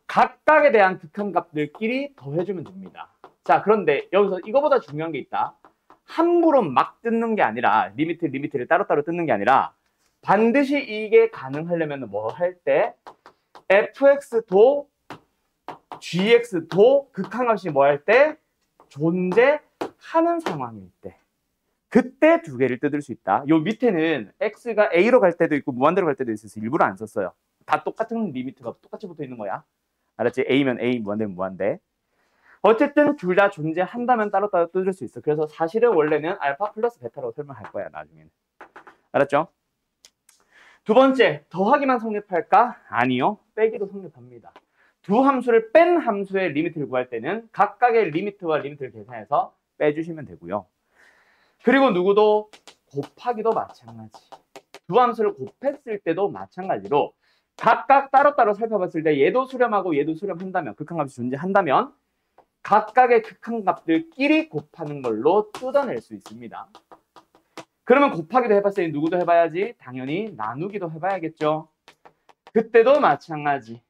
각각에 대한 극한값들끼리 더해주면 됩니다. 자, 그런데 여기서 이거보다 중요한 게 있다. 함부로 막 뜯는 게 아니라 리미트를 따로따로 뜯는 게 아니라 반드시 이게 가능하려면 뭐 할 때 fx도 gx도 극한값이 뭐 할 때 존재하는 상황일 때 그때 두 개를 뜯을 수 있다. 요 밑에는 x가 a로 갈 때도 있고 무한대로 갈 때도 있어서 일부러 안 썼어요. 다 똑같은 리미트가 똑같이 붙어 있는 거야. 알았지? a면 a, 무한대면 무한대. 어쨌든 둘 다 존재한다면 따로따로 뜯을 수 있어. 그래서 사실은 원래는 알파 플러스 베타라고 설명할 거야, 나중에는. 알았죠? 두 번째, 더하기만 성립할까? 아니요. 빼기도 성립합니다. 두 함수를 뺀 함수의 리미트를 구할 때는 각각의 리미트와 리미트를 계산해서 빼주시면 되고요. 그리고 누구도 곱하기도 마찬가지. 두 함수를 곱했을 때도 마찬가지로 각각 따로따로 살펴봤을 때 얘도 수렴하고 얘도 수렴한다면, 극한값이 존재한다면 각각의 극한값들끼리 곱하는 걸로 뜯어낼 수 있습니다. 그러면 곱하기도 해봤으니 누구도 해봐야지? 당연히 나누기도 해봐야겠죠. 그때도 마찬가지.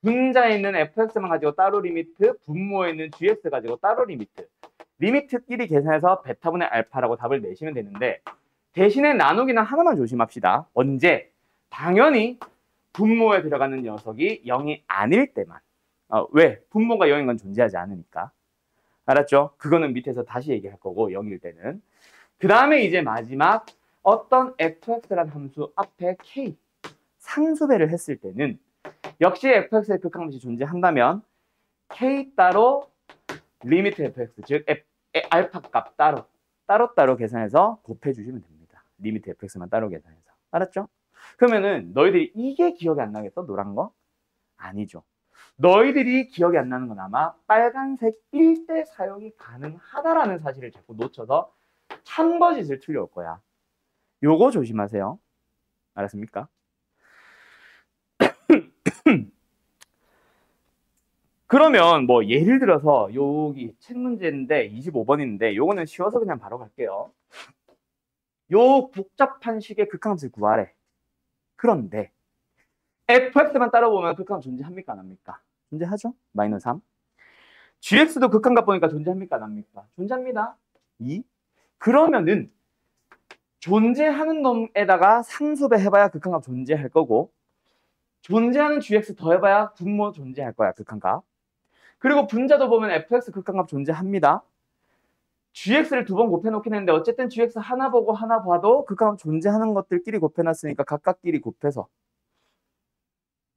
분자에 있는 fx만 가지고 따로 리미트, 분모에 있는 gx 가지고 따로 리미트. 리미트끼리 계산해서 베타분의 알파라고 답을 내시면 되는데 대신에 나누기는 하나만 조심합시다. 언제? 당연히 분모에 들어가는 녀석이 0이 아닐 때만. 왜? 분모가 0인 건 존재하지 않으니까. 알았죠? 그거는 밑에서 다시 얘기할 거고 0일 때는. 그 다음에 이제 마지막 어떤 fx라는 함수 앞에 k 상수배를 했을 때는 역시 fx의 극한값이 존재한다면 k 따로 리미트 fx 즉 알파 값 따로 계산해서 곱해 주시면 됩니다. 리미트 fx만 따로 계산해서. 알았죠? 그러면은 너희들이 이게 기억이 안 나겠어? 노란 거? 아니죠. 너희들이 기억이 안 나는 건 아마 빨간색일 때 사용이 가능하다라는 사실을 자꾸 놓쳐서 참거짓을 틀려올 거야. 요거 조심하세요. 알았습니까? 그러면 뭐 예를 들어서 여기 책 문제인데 25번인데 요거는 쉬워서 그냥 바로 갈게요. 요 복잡한 식의 극한값을 구하래. 그런데 fx만 따라보면 극한값 존재합니까 안 합니까? 존재하죠? 마이너스 3. gx도 극한값 보니까 존재합니까 안 합니까? 존재합니다. 2. 그러면은 존재하는 놈에다가 상수배 해봐야 극한값 존재할 거고 존재하는 gx 더해봐야 분모 존재할 거야 극한값. 그리고 분자도 보면 fx 극한값 존재합니다. gx를 두 번 곱해놓긴 했는데 어쨌든 gx 하나 보고 하나 봐도 극한값 존재하는 것들끼리 곱해놨으니까 각각끼리 곱해서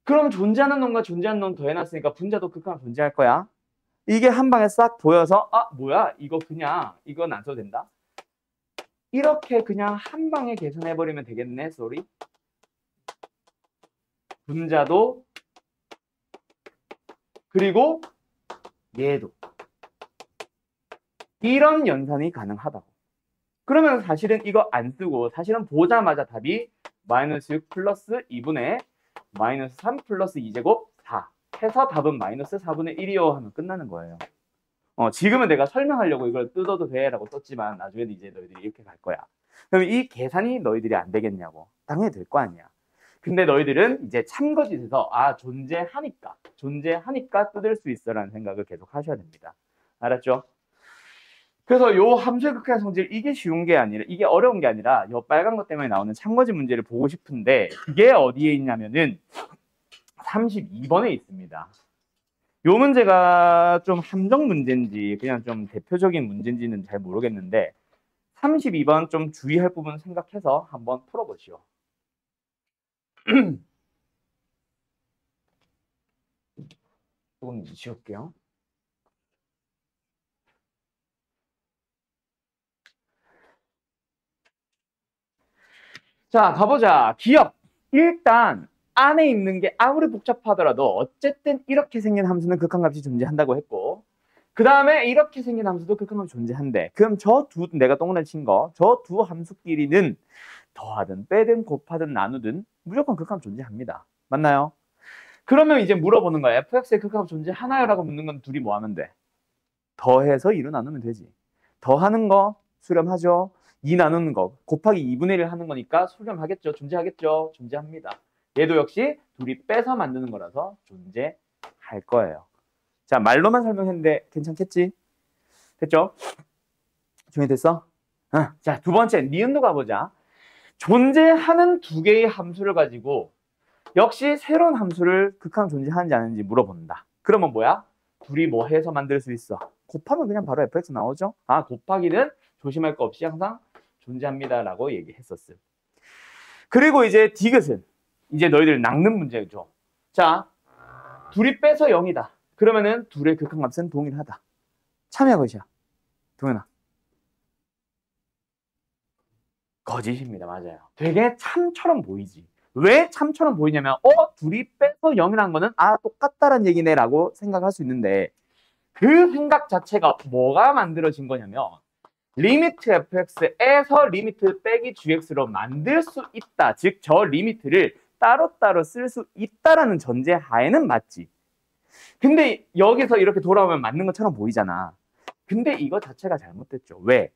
그럼 존재하는 놈과 존재하는 놈 더해놨으니까 분자도 극한값 존재할 거야. 이게 한 방에 싹 보여서 뭐야 이건 안 써도 된다. 이렇게 그냥 한 방에 계산해버리면 되겠네. 쏘리. 분자도 그리고 얘도 이런 연산이 가능하다고. 그러면 사실은 이거 안 쓰고 사실은 보자마자 답이 마이너스 6 플러스 2분의 마이너스 3 플러스 2제곱 4 해서 답은 마이너스 4분의 1이요 하면 끝나는 거예요. 지금은 내가 설명하려고 이걸 뜯어도 돼 라고 썼지만 나중에는 이제 너희들이 이렇게 갈 거야. 그럼 이 계산이 너희들이 안 되겠냐고. 당연히 될 거 아니야. 근데 너희들은 이제 참거짓에서 존재하니까 뜯을 수 있어 라는 생각을 계속 하셔야 됩니다. 알았죠? 그래서 요 함수의 극한 성질 이게 쉬운 게 아니라 이게 어려운 게 아니라 요 빨간 것 때문에 나오는 참거짓 문제를 보고 싶은데 그게 어디에 있냐면은 32번에 있습니다. 요 문제가 좀 함정 문제인지 그냥 좀 대표적인 문제인지는 잘 모르겠는데 32번 좀 주의할 부분 생각해서 한번 풀어보시오. 조금 지울게요. 자, 가보자. 기억. 일단 안에 있는 게 아무리 복잡하더라도 어쨌든 이렇게 생긴 함수는 극한값이 존재한다고 했고 그 다음에 이렇게 생긴 함수도 극한값이 존재한대. 그럼 내가 동그라미 친 거, 저 두 함수끼리는 더하든 빼든 곱하든 나누든 무조건 극한값 존재합니다. 맞나요? 그러면 이제 물어보는 거야. fx의 극한값 존재하나요? 라고 묻는 건 둘이 뭐 하면 돼? 더해서 2로 나누면 되지. 더하는 거 수렴하죠. 2 나누는 거 곱하기 2분의 1 하는 거니까 수렴하겠죠. 존재하겠죠. 존재합니다. 얘도 역시 둘이 빼서 만드는 거라서 존재할 거예요. 자, 말로만 설명했는데 괜찮겠지? 됐죠? 정리됐어? 자, 두 번째 니은도 가보자. 존재하는 두 개의 함수를 가지고 역시 새로운 함수를 극한 존재하는지 아닌지 물어본다. 그러면 뭐야? 둘이 뭐 해서 만들 수 있어? 곱하면 그냥 바로 fx 나오죠? 아, 곱하기는 조심할 거 없이 항상 존재합니다 라고 얘기했었음. 그리고 이제 디귿은 이제 너희들 낚는 문제죠. 자, 둘이 빼서 0이다. 그러면은 둘의 극한값은 동일하다. 참여 것이야. 동현아. 거짓입니다. 맞아요. 되게 참처럼 보이지. 왜 참처럼 보이냐면 둘이 빼서 0이라는 거는 똑같다라는 얘기네 라고 생각할 수 있는데 그 생각 자체가 뭐가 만들어진 거냐면 리미트 fx에서 리미트 빼기 gx로 만들 수 있다. 즉 저 리미트를 따로따로 쓸 수 있다라는 전제 하에는 맞지. 근데 여기서 이렇게 돌아오면 맞는 것처럼 보이잖아. 근데 이거 자체가 잘못됐죠. 왜?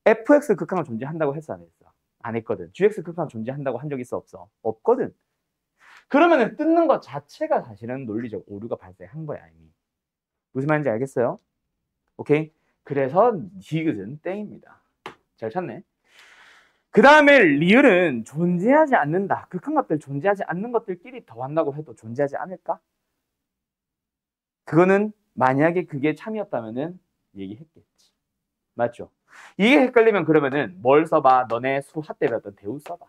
fx 극한은 존재한다고 했어 안 했어? 안 했거든. gx 극한은 존재한다고 한 적 있어 없어? 없거든. 그러면은 뜯는 것 자체가 사실은 논리적 오류가 발생한 거야 이미. 무슨 말인지 알겠어요? 오케이? 그래서 디귿은 땡입니다. 잘 찾네. 그 다음에 리을은 존재하지 않는다. 극한값들 존재하지 않는 것들끼리 더한다고 해도 존재하지 않을까? 그거는 만약에 그게 참이었다면은 얘기했겠지. 맞죠? 이게 헷갈리면 그러면은 뭘 써봐? 너네 수학 때 배웠던 대우 써봐.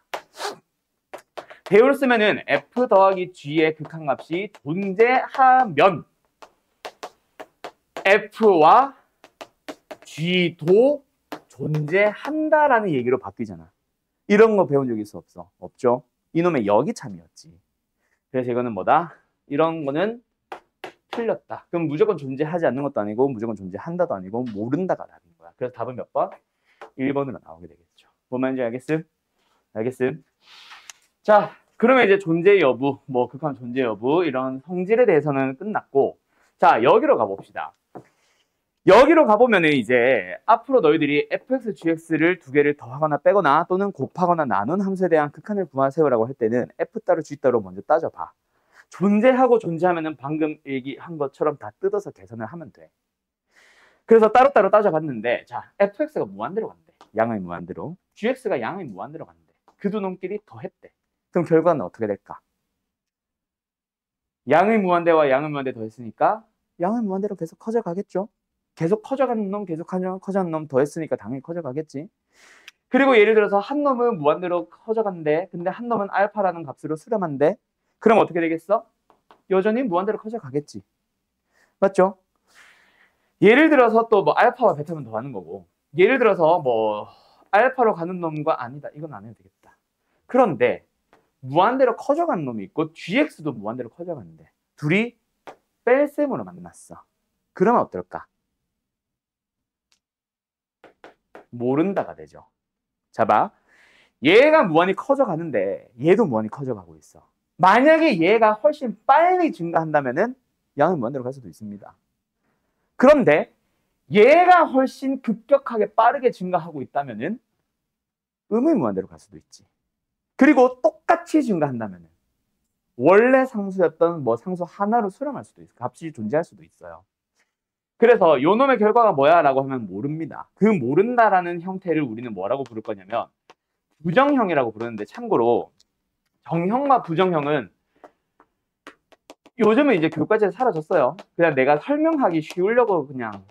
대우를 쓰면은 f 더하기 g의 극한값이 존재하면 f와 g도 존재한다라는 얘기로 바뀌잖아. 이런 거 배운 적 있어 없어? 없죠? 이놈의 여기 참이었지. 그래서 이거는 뭐다? 이런 거는 틀렸다. 그럼 무조건 존재하지 않는 것도 아니고 무조건 존재한다도 아니고 모른다가 답인 거야. 그래서 답은 몇 번? 1번으로 나오게 되겠죠. 뭔 말인지 알겠음? 알겠음? 자, 그러면 이제 존재 여부, 뭐 극한 존재 여부 이런 성질에 대해서는 끝났고 자, 여기로 가봅시다. 여기로 가보면 이제 앞으로 너희들이 fx, gx를 두 개를 더하거나 빼거나 또는 곱하거나 나눈 함수에 대한 극한을 구하세요라고 할 때는 f 따로 g 따로 먼저 따져봐. 존재하고 존재하면은 방금 얘기한 것처럼 다 뜯어서 계산을 하면 돼. 그래서 따로따로 따져봤는데 자, fx가 무한대로 간대. 양의 무한대로. gx가 양의 무한대로 간대. 그 두 놈끼리 더했대. 그럼 결과는 어떻게 될까? 양의 무한대와 양의 무한대 더했으니까 양의 무한대로 계속 커져가겠죠. 계속 커져가는 놈, 계속 커져가는 놈 더했으니까 당연히 커져가겠지. 그리고 예를 들어서 한 놈은 무한대로 커져간대. 근데 한 놈은 알파라는 값으로 수렴한대. 그럼 어떻게 되겠어? 여전히 무한대로 커져가겠지. 맞죠? 예를 들어서 또 뭐 알파와 베타면 더하는 거고 예를 들어서 뭐 알파로 가는 놈과 아니다. 이건 안 해도 되겠다. 그런데 무한대로 커져가는 놈이 있고 gx도 무한대로 커져가는데 둘이 뺄셈으로 만났어. 그러면 어떨까? 모른다가 되죠. 자, 봐. 얘가 무한히 커져가는데 얘도 무한히 커져가고 있어. 만약에 얘가 훨씬 빨리 증가한다면은 양은 무한대로 갈 수도 있습니다. 그런데 얘가 훨씬 급격하게 빠르게 증가하고 있다면은 음의 무한대로 갈 수도 있지. 그리고 똑같이 증가한다면은 원래 상수였던 뭐 상수 하나로 수렴할 수도 있어. 값이 존재할 수도 있어요. 그래서 요 놈의 결과가 뭐야? 라고 하면 모릅니다. 그 모른다라는 형태를 우리는 뭐라고 부를 거냐면 부정형이라고 부르는데 참고로 정형과 부정형은 요즘은 이제 교과서에 사라졌어요. 그냥 내가 설명하기 쉬우려고 그냥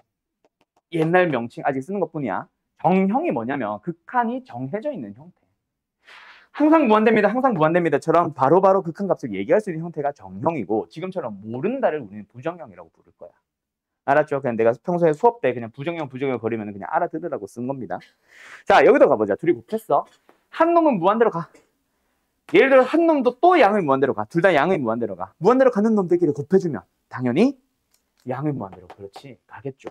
옛날 명칭 아직 쓰는 것뿐이야. 정형이 뭐냐면 극한이 정해져 있는 형태. 항상 무한대입니다. 항상 무한대입니다처럼 바로바로 극한값을 얘기할 수 있는 형태가 정형이고 지금처럼 모른다를 우리는 부정형이라고 부를 거야. 알았죠? 그냥 내가 평소에 수업 때 그냥 부정형 거리면 그냥 알아들으라고 쓴 겁니다. 자, 여기도 가보자. 둘이 곱했어. 한 놈은 무한대로 가. 예를 들어 한 놈도 또 양의 무한대로 가. 둘 다 양의 무한대로 가. 무한대로 가는 놈들끼리 곱해주면 당연히 양의 무한대로 그렇지 가겠죠.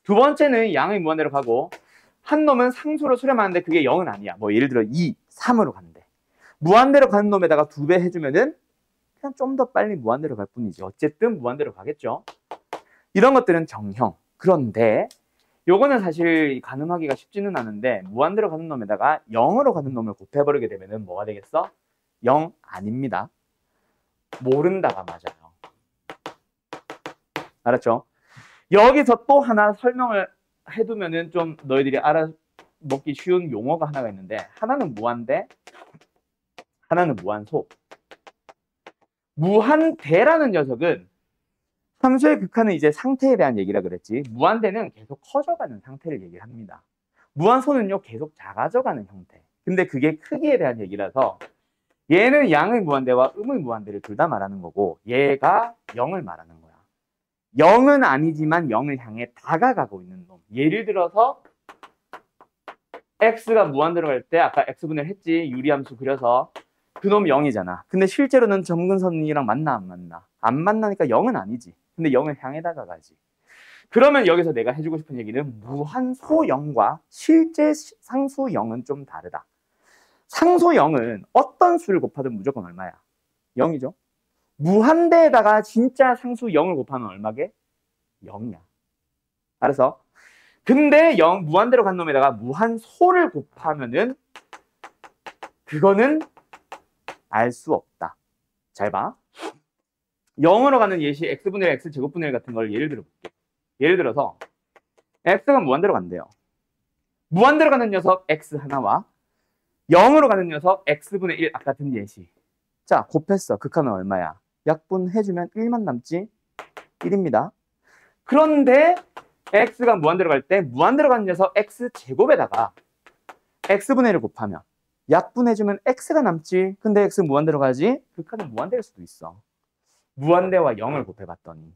두 번째는 양의 무한대로 가고 한 놈은 상수로 수렴하는데 그게 0은 아니야. 뭐 예를 들어 2, 3으로 간대. 무한대로 가는 놈에다가 2배 해주면은 그냥 좀 더 빨리 무한대로 갈 뿐이지. 어쨌든 무한대로 가겠죠. 이런 것들은 정형. 그런데 요거는 사실 가늠하기가 쉽지는 않은데 무한대로 가는 놈에다가 0으로 가는 놈을 곱해버리게 되면은 뭐가 되겠어? 0 아닙니다. 모른다가 맞아요. 알았죠? 여기서 또 하나 설명을 해두면은 좀 너희들이 알아먹기 쉬운 용어가 하나가 있는데, 하나는 무한대, 하나는 무한소. 무한대라는 녀석은 함수의 극한은 이제 상태에 대한 얘기라 그랬지, 무한대는 계속 커져가는 상태를 얘기를 합니다. 무한소는요 계속 작아져가는 형태. 근데 그게 크기에 대한 얘기라서 얘는 양의 무한대와 음의 무한대를 둘 다 말하는 거고, 얘가 0을 말하는 거야. 0은 아니지만 0을 향해 다가가고 있는 놈. 예를 들어서 x가 무한대로 갈 때 아까 x분해를 했지, 유리함수 그려서. 그놈 0이잖아. 근데 실제로는 점근선이랑 만나 안 만나? 안 만나니까 0은 아니지. 근데 0을 향해 다가가지. 그러면 여기서 내가 해주고 싶은 얘기는 무한소 0과 실제 상수 0은 좀 다르다. 상수 0은 어떤 수를 곱하든 무조건 얼마야? 0이죠. 무한대에다가 진짜 상수 0을 곱하면 얼마게? 0이야. 알았어? 근데 무한대로 간 놈에다가 무한소를 곱하면은 그거는 알 수 없다. 잘 봐. 0으로 가는 예시 x분의 1, x제곱분의 1 같은 걸 예를 들어볼게. 예를 들어서 x가 무한대로 간대요. 무한대로 가는 녀석 x 하나와 0으로 가는 녀석 x분의 1 아까 같은 예시. 자, 곱했어. 극한은 얼마야? 약분해주면 1만 남지? 1입니다. 그런데 x가 무한대로 갈 때 무한대로 가는 녀석 x제곱에다가 x분의 1을 곱하면 약분해주면 x가 남지? 근데 x 무한대로 가지? 극한은 무한대일 수도 있어. 무한대와 0을 곱해봤더니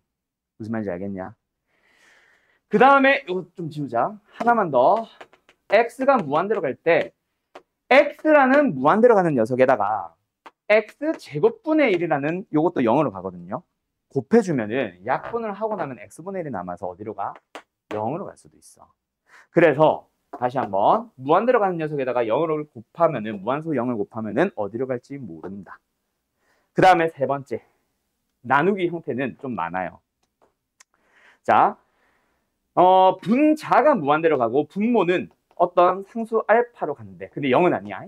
무슨 말인지 알겠냐? 그 다음에 이거 좀 지우자. 하나만 더. x가 무한대로 갈 때 x라는 무한대로 가는 녀석에다가 x제곱분의 1이라는 요것도 0으로 가거든요. 곱해주면은 약분을 하고 나면 x분의 1이 남아서 어디로 가? 0으로 갈 수도 있어. 그래서 다시 한번 무한대로 가는 녀석에다가 0을 곱하면은 무한소 0을 곱하면은 어디로 갈지 모른다. 그 다음에 세 번째. 나누기 형태는 좀 많아요. 자, 분자가 무한대로 가고 분모는 어떤 상수 알파로 갔는데 근데 0은 아니야.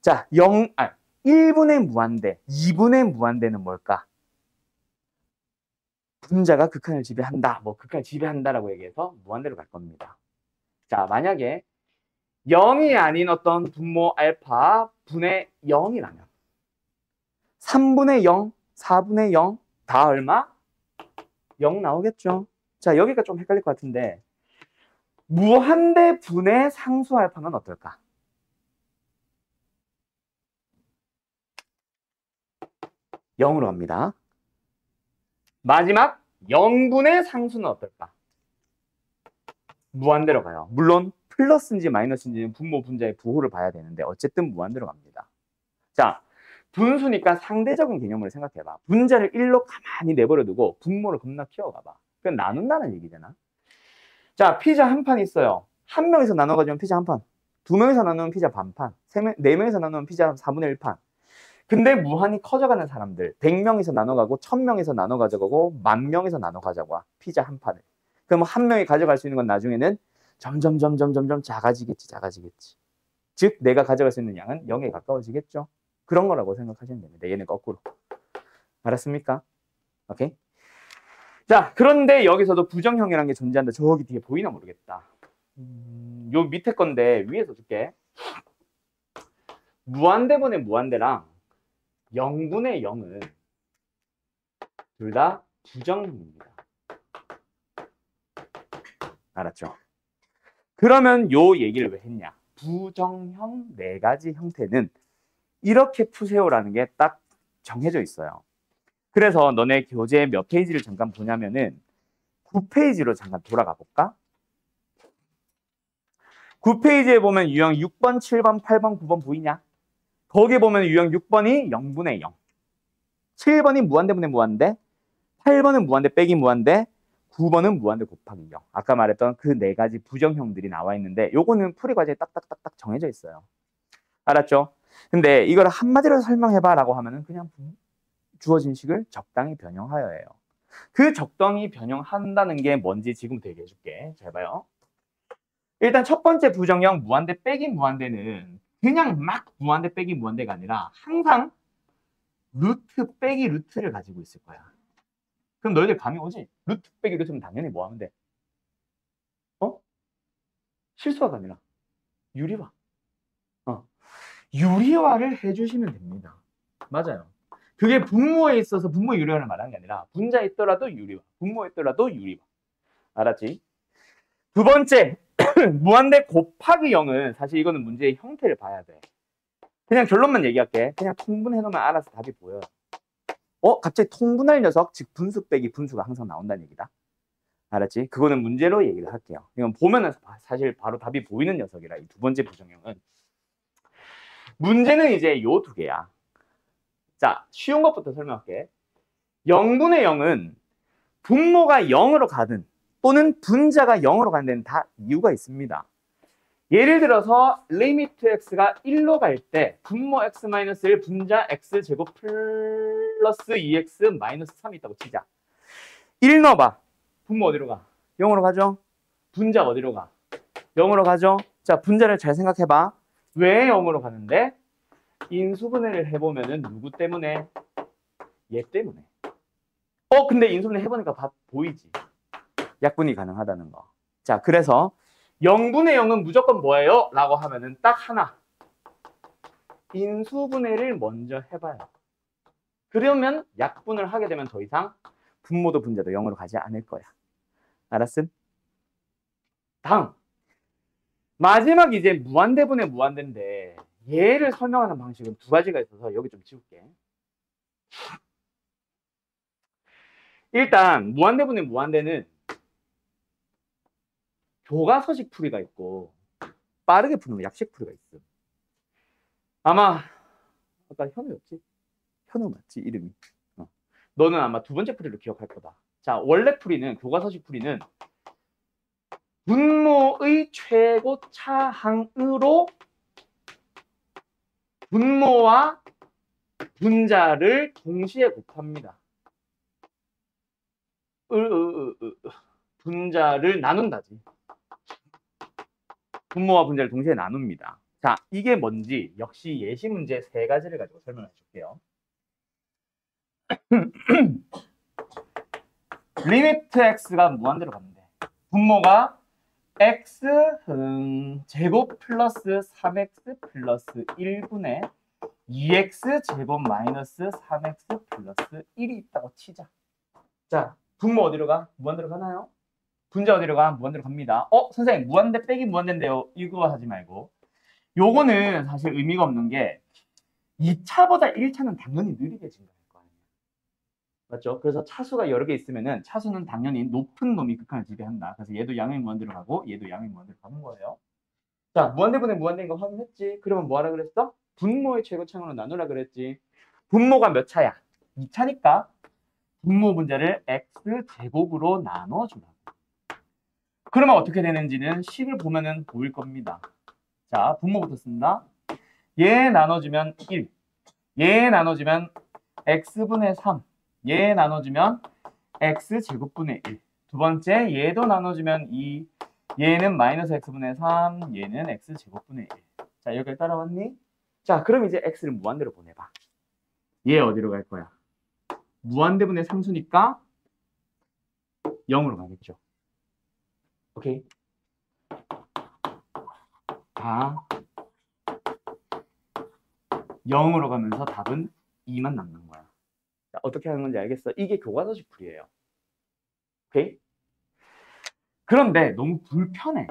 자, 1분의 무한대, 2분의 무한대는 뭘까? 분자가 극한을 지배한다, 뭐 극한을 지배한다라고 얘기해서 무한대로 갈 겁니다. 자, 만약에 0이 아닌 어떤 분모 알파 분의 0이라면 3분의 0, 4분의 0 다 얼마? 0 나오겠죠. 자, 여기가 좀 헷갈릴 것 같은데 무한대 분의 상수 알파는 어떨까? 0으로 갑니다. 마지막 0분의 상수는 어떨까? 무한대로 가요. 물론 플러스인지 마이너스인지는 분모 분자의 부호를 봐야 되는데 어쨌든 무한대로 갑니다. 자, 분수니까 상대적인 개념으로 생각해봐. 분자를 1로 가만히 내버려두고 분모를 겁나 키워가봐. 그건 나눈다는 얘기잖아. 자, 피자 한 판 있어요. 한 명에서 나눠가지면 피자 한 판, 두 명에서 나누면 피자 반판, 네 명에서 나누면 피자 4분의 1판. 근데 무한히 커져가는 사람들, 100명에서 나눠가고 1000명에서 나눠 가져가고 10,000명에서 나눠 가져가 피자 한 판을. 그럼 한 명이 가져갈 수 있는 건 나중에는 점점 작아지겠지. 즉 내가 가져갈 수 있는 양은 0에 가까워지겠죠. 그런 거라고 생각하시면 됩니다. 얘는 거꾸로. 알았습니까? 오케이. 자, 그런데 여기서도 부정형이라는 게 존재한다. 저기 뒤에 보이나 모르겠다. 요 밑에 건데 위에서 줄게. 무한대분의 무한대랑 0분의 0은 둘 다 부정형입니다. 알았죠? 그러면 요 얘기를 왜 했냐? 부정형 4가지 형태는 이렇게 푸세요라는 게 딱 정해져 있어요. 그래서 너네 교재 몇 페이지를 잠깐 보냐면은 9페이지로 잠깐 돌아가 볼까? 9페이지에 보면 유형 6번, 7번, 8번, 9번 보이냐? 거기에 보면 유형 6번이 0분의 0, 7번이 무한대분의 무한대, 8번은 무한대 빼기 무한대, 9번은 무한대 곱하기 0. 아까 말했던 그 4가지 부정형들이 나와 있는데 요거는 풀이 과제에 딱딱딱딱 정해져 있어요. 알았죠? 근데 이걸 한마디로 설명해봐 라고 하면은 그냥 주어진 식을 적당히 변형하여예요. 그 적당히 변형한다는 게 뭔지 지금부터 얘기해 줄게. 잘 봐요. 일단 첫 번째 부정형 무한대 빼기 무한대는 그냥 막 무한대 빼기 무한대가 아니라 항상 루트 빼기 루트를 가지고 있을 거야. 그럼 너희들 감이 오지? 루트 빼기 루트면 당연히 뭐 하면 돼? 어? 실수화가 아니라 유리화. 유리화를 해주시면 됩니다. 맞아요. 그게 분모에 있어서 분모 유리화를 말하는 게 아니라 분자에 있더라도 유리화, 분모에 있더라도 유리화. 알았지? 두 번째, 무한대 곱하기 0은 사실 이거는 문제의 형태를 봐야 돼. 그냥 결론만 얘기할게. 그냥 통분해놓으면 알아서 답이 보여요. 갑자기 통분할 녀석, 즉 분수 빼기 분수가 항상 나온다는 얘기다. 알았지? 그거는 문제로 얘기를 할게요. 이건 보면은 사실 바로 답이 보이는 녀석이라 이 두 번째 부정형은. 문제는 이제 요 두 개야. 자, 쉬운 것부터 설명할게. 0분의 0은 분모가 0으로 가든 또는 분자가 0으로 가는 데는 다 이유가 있습니다. 예를 들어서 리미트 x가 1로 갈 때 분모 x-1 분자 x제곱 플러스 2x 마이너스 3이 있다고 치자. 1 넣어봐. 분모 어디로 가? 0으로 가죠? 분자 어디로 가? 0으로 가죠? 자, 분자를 잘 생각해봐. 왜 0으로 가는데? 인수분해를 해보면은 누구 때문에? 얘 때문에. 근데 인수분해 해보니까 보이지? 약분이 가능하다는 거. 자, 그래서 0분의 0은 무조건 뭐예요? 라고 하면은 딱 하나. 인수분해를 먼저 해봐요. 그러면 약분을 하게 되면 더 이상 분모도 분자도 0으로 가지 않을 거야. 알았음? 다음. 마지막 이제 무한대분의 무한대인데 얘를 설명하는 방식은 두 가지가 있어서 여기 좀 지울게. 일단 무한대분의 무한대는 교과서식 풀이가 있고 빠르게 푸는 약식 풀이가 있어. 아마 아까 현우였지? 현우 맞지? 이름이. 너는 아마 두 번째 풀이를 기억할 거다. 자, 원래 풀이는 교과서식 풀이는 분모의 최고차항으로 분모와 분자를 동시에 곱합니다. 분자를 나눈다지. 분모와 분자를 동시에 나눕니다. 자, 이게 뭔지 역시 예시 문제 세 가지를 가지고 설명해 줄게요. 리미트 x가 무한대로 갔는데 분모가 x 제곱 플러스 3x 플러스 1분의 2x 제곱 마이너스 3x 플러스 1이 있다고 치자. 자, 분모 어디로 가? 무한대로 가나요? 분자 어디로 가? 무한대로 갑니다. 선생님 무한대 빼기 무한대인데요. 이거 하지 말고. 요거는 사실 의미가 없는 게 2차보다 1차는 당연히 느리게 증가할 거 아니에요. 맞죠? 그래서 차수가 여러 개 있으면은 차수는 당연히 높은 놈이 극한을 지배한다. 그래서 얘도 양의 무한대로 가고 얘도 양의 무한대로 가는 거예요. 자, 무한대분의 무한대인 거 확인했지? 그러면 뭐 하라 그랬어? 분모의 최고차항으로 나누라 그랬지. 분모가 몇 차야? 2차니까 분모 분자를 x제곱으로 나눠주라. 그러면 어떻게 되는지는 식을 보면은 보일 겁니다. 자, 분모부터 쓴다. 얘 나눠주면 1. 얘 나눠주면 x분의 3. 얘 나눠주면 x제곱분의 1. 두 번째, 얘도 나눠주면 2. 얘는 마이너스 x분의 3. 얘는 x제곱분의 1. 자, 여기까지 따라왔니? 자, 그럼 이제 x를 무한대로 보내봐. 얘 어디로 갈 거야? 무한대분의 상수니까 0으로 가겠죠. 오케이? 다 0으로 가면서 답은 2만 남는 거야. 자, 어떻게 하는 건지 알겠어? 이게 교과서식 풀이에요. 오케이? 그런데 너무 불편해.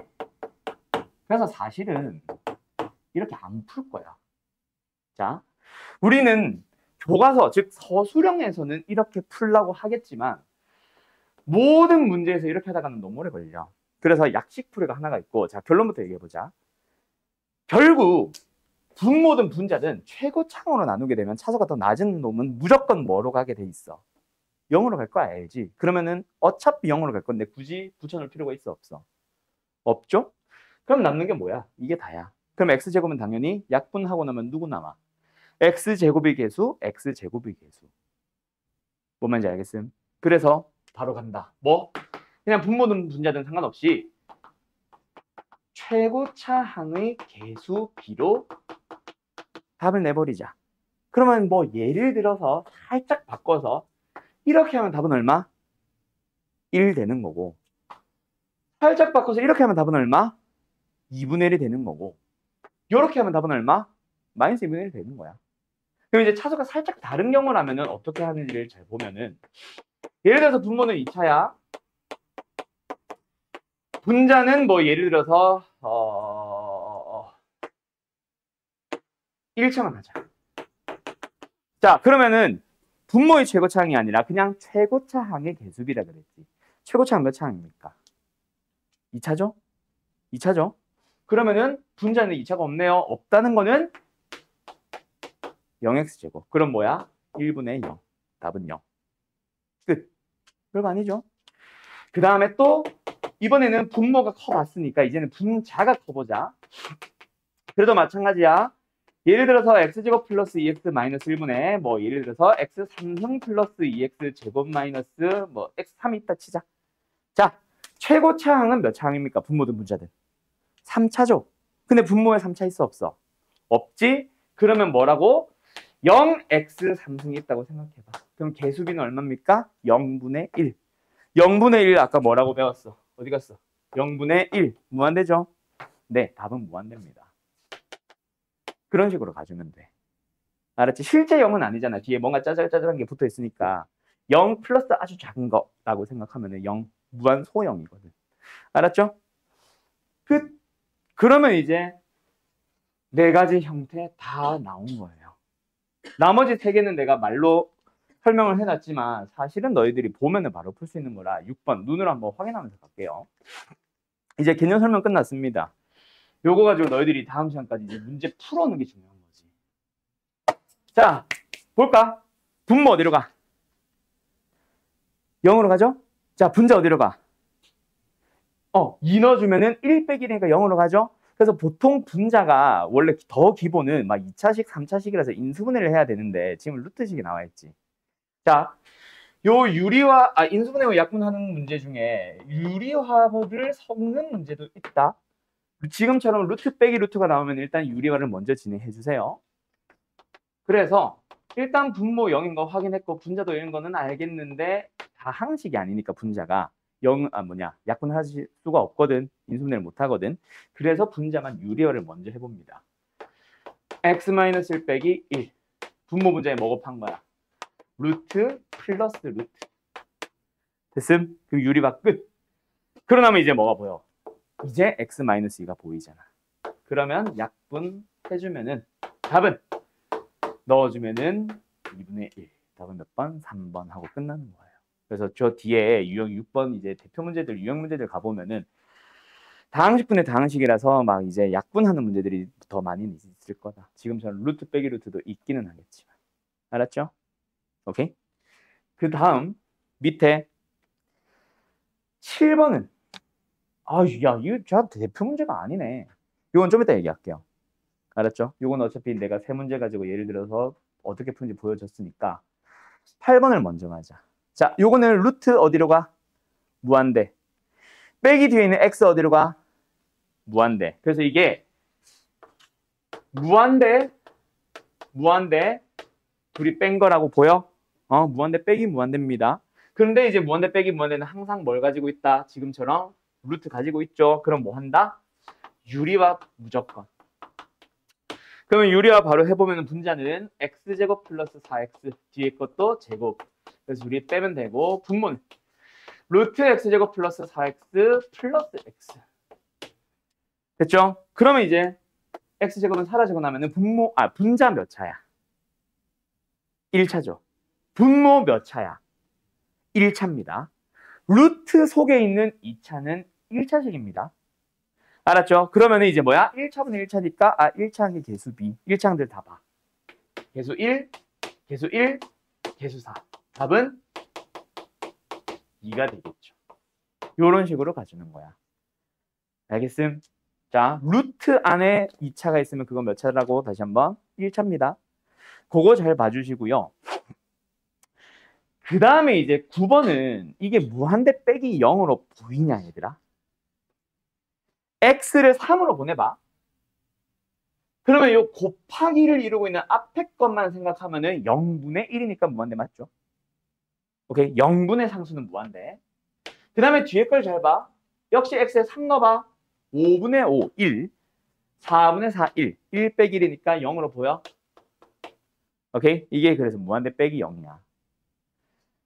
그래서 사실은 이렇게 안 풀 거야. 자, 우리는 교과서, 즉 서술형에서는 이렇게 풀라고 하겠지만 모든 문제에서 이렇게 하다가는 너무 오래 걸려. 그래서 약식 풀이가 하나가 있고, 자, 결론부터 얘기해보자. 결국 분모든 분자든 최고차항으로 나누게 되면 차수가 더 낮은 놈은 무조건 뭐로 가게 돼 있어? 0으로 갈 거 알지? 그러면은 어차피 0으로 갈 건데 굳이 붙여놓을 필요가 있어 없어? 없죠? 그럼 남는 게 뭐야? 이게 다야. 그럼 x제곱은 당연히 약분하고 나면 누구 남아? x제곱의 개수, x제곱의 개수. 뭔 말인지 알겠음? 그래서 바로 간다. 뭐? 그냥 분모든 분자든 상관없이 최고차항의 개수 B로 답을 내버리자. 그러면 뭐 예를 들어서 살짝 바꿔서 이렇게 하면 답은 얼마? 1 되는 거고, 살짝 바꿔서 이렇게 하면 답은 얼마? 2분의 1이 되는 거고, 이렇게 하면 답은 얼마? 마이너스 2분의 1이 되는 거야. 그럼 이제 차수가 살짝 다른 경우라면은 어떻게 하는지를 잘 보면은, 예를 들어서 분모는 2차야. 분자는 뭐 예를 들어서 1차만 하자. 자, 그러면은 분모의 최고차항이 아니라 그냥 최고차항의 개수비라 그랬지. 최고차항 몇 차항입니까? 2차죠? 2차죠? 그러면은 분자는 2차가 없네요. 없다는 거는 0x제곱. 그럼 뭐야? 1분의 0. 답은 0. 끝. 별거 아니죠? 그 다음에 또 이번에는 분모가 커봤으니까 이제는 분자가 커보자. 그래도 마찬가지야. 예를 들어서 x제곱 플러스 2x 마이너스 1분의 뭐 예를 들어서 x3승 플러스 2x 제곱 마이너스 뭐 x3 있다 치자. 자, 최고차항은 몇 차항입니까? 분모든 분자든. 3차죠. 근데 분모에 3차 있어 없어? 없지? 그러면 뭐라고? 0x3승이 있다고 생각해봐. 그럼 개수비는 얼마입니까? 0분의 1. 0분의 1 아까 뭐라고 배웠어? 어디 갔어? 0분의 1. 무한대죠? 네, 답은 무한대입니다. 그런 식으로 가주면 돼. 알았지? 실제 0은 아니잖아. 뒤에 뭔가 짜잘짜잘한 게 붙어 있으니까 0 플러스 아주 작은 거라고 생각하면 0 무한 소형이거든. 알았죠? 끝. 그러면 이제 네 가지 형태 다 나온 거예요. 나머지 세 개는 내가 말로 설명을 해놨지만 사실은 너희들이 보면은 바로 풀 수 있는 거라 6번 눈으로 한번 확인하면서 갈게요. 이제 개념 설명 끝났습니다. 요거 가지고 너희들이 다음 시간까지 이제 문제 풀어오는 게 중요한 거지. 자, 볼까? 분모 어디로 가? 0으로 가죠? 자, 분자 어디로 가? 2 넣어주면은 1 빼기 1이니까 0으로 가죠? 그래서 보통 분자가 원래 더 기본은 막 2차식, 3차식이라서 인수분해를 해야 되는데 지금 루트식이 나와 있지. 자, 요 인수분해와 약분하는 문제 중에 유리화를 섞는 문제도 있다. 지금처럼 루트 빼기 루트가 나오면 일단 유리화를 먼저 진행해 주세요. 그래서 일단 분모 0인 거 확인했고 분자도 0인 거는 알겠는데 다 항식이 아니니까 분자가 약분하실 수가 없거든. 인수분해를 못 하거든. 그래서 분자만 유리화를 먼저 해봅니다. x-1 빼기 1. 분모 분자에 뭐 곱한 거야? 루트 플러스 루트. 됐음? 그럼 유리화 끝. 그러면 이제 뭐가 보여? 이제 x-2가 보이잖아. 그러면 약분해주면은 답은 넣어주면은 2분의 1. 답은 몇 번? 3번 하고 끝나는 거예요. 그래서 저 뒤에 유형 6번 이제 대표 문제들, 유형 문제들 가보면은 다항식분의 다항식이라서 막 이제 약분하는 문제들이 더 많이 있을 거다. 지금처럼 루트 빼기 루트도 있기는 하겠지만. 알았죠? 오케이? 그 다음 밑에 7번은 이거 저 대표 문제가 아니네. 이건 좀 이따 얘기할게요. 알았죠? 이건 어차피 내가 세 문제 가지고 예를 들어서 어떻게 푸는지 보여줬으니까 8번을 먼저 가자. 자, 요거는 루트 어디로 가? 무한대. 빼기 뒤에 있는 x 어디로 가? 무한대. 그래서 이게 무한대 둘이 뺀 거라고 보여? 무한대 빼기 무한대입니다. 그런데 이제 무한대 빼기 무한대는 항상 뭘 가지고 있다? 지금처럼 루트 가지고 있죠. 그럼 뭐 한다? 유리화 무조건. 그러면 유리화 바로 해보면 분자는 x제곱 플러스 4x 뒤에 것도 제곱. 그래서 우리 빼면 되고 분모는 루트 x제곱 플러스 4x 플러스 x. 됐죠? 그러면 이제 x제곱은 사라지고 나면은 분자 몇 차야? 1차죠. 분모 몇 차야? 1차입니다. 루트 속에 있는 2차는 1차식입니다. 알았죠? 그러면 이제 뭐야? 1차분의 1차니까 1차항의 개수 B. 1차항들 다 봐. 개수 1, 개수 1, 개수 4. 답은 2가 되겠죠. 이런 식으로 가주는 거야. 알겠음? 자, 루트 안에 2차가 있으면 그건 몇 차라고 다시 한번 1차입니다. 그거 잘 봐주시고요. 그 다음에 이제 9번은 이게 무한대 빼기 0으로 보이냐 얘들아? x를 3으로 보내봐. 그러면 요 곱하기를 이루고 있는 앞에 것만 생각하면은 0분의 1이니까 무한대 맞죠? 오케이, 0분의 상수는 무한대. 그 다음에 뒤에 걸 잘 봐. 역시 x에 3 넣어봐. 5분의 5, 1. 4분의 4, 1. 1 빼기 1이니까 0으로 보여? 오케이? 이게 그래서 무한대 빼기 0이야.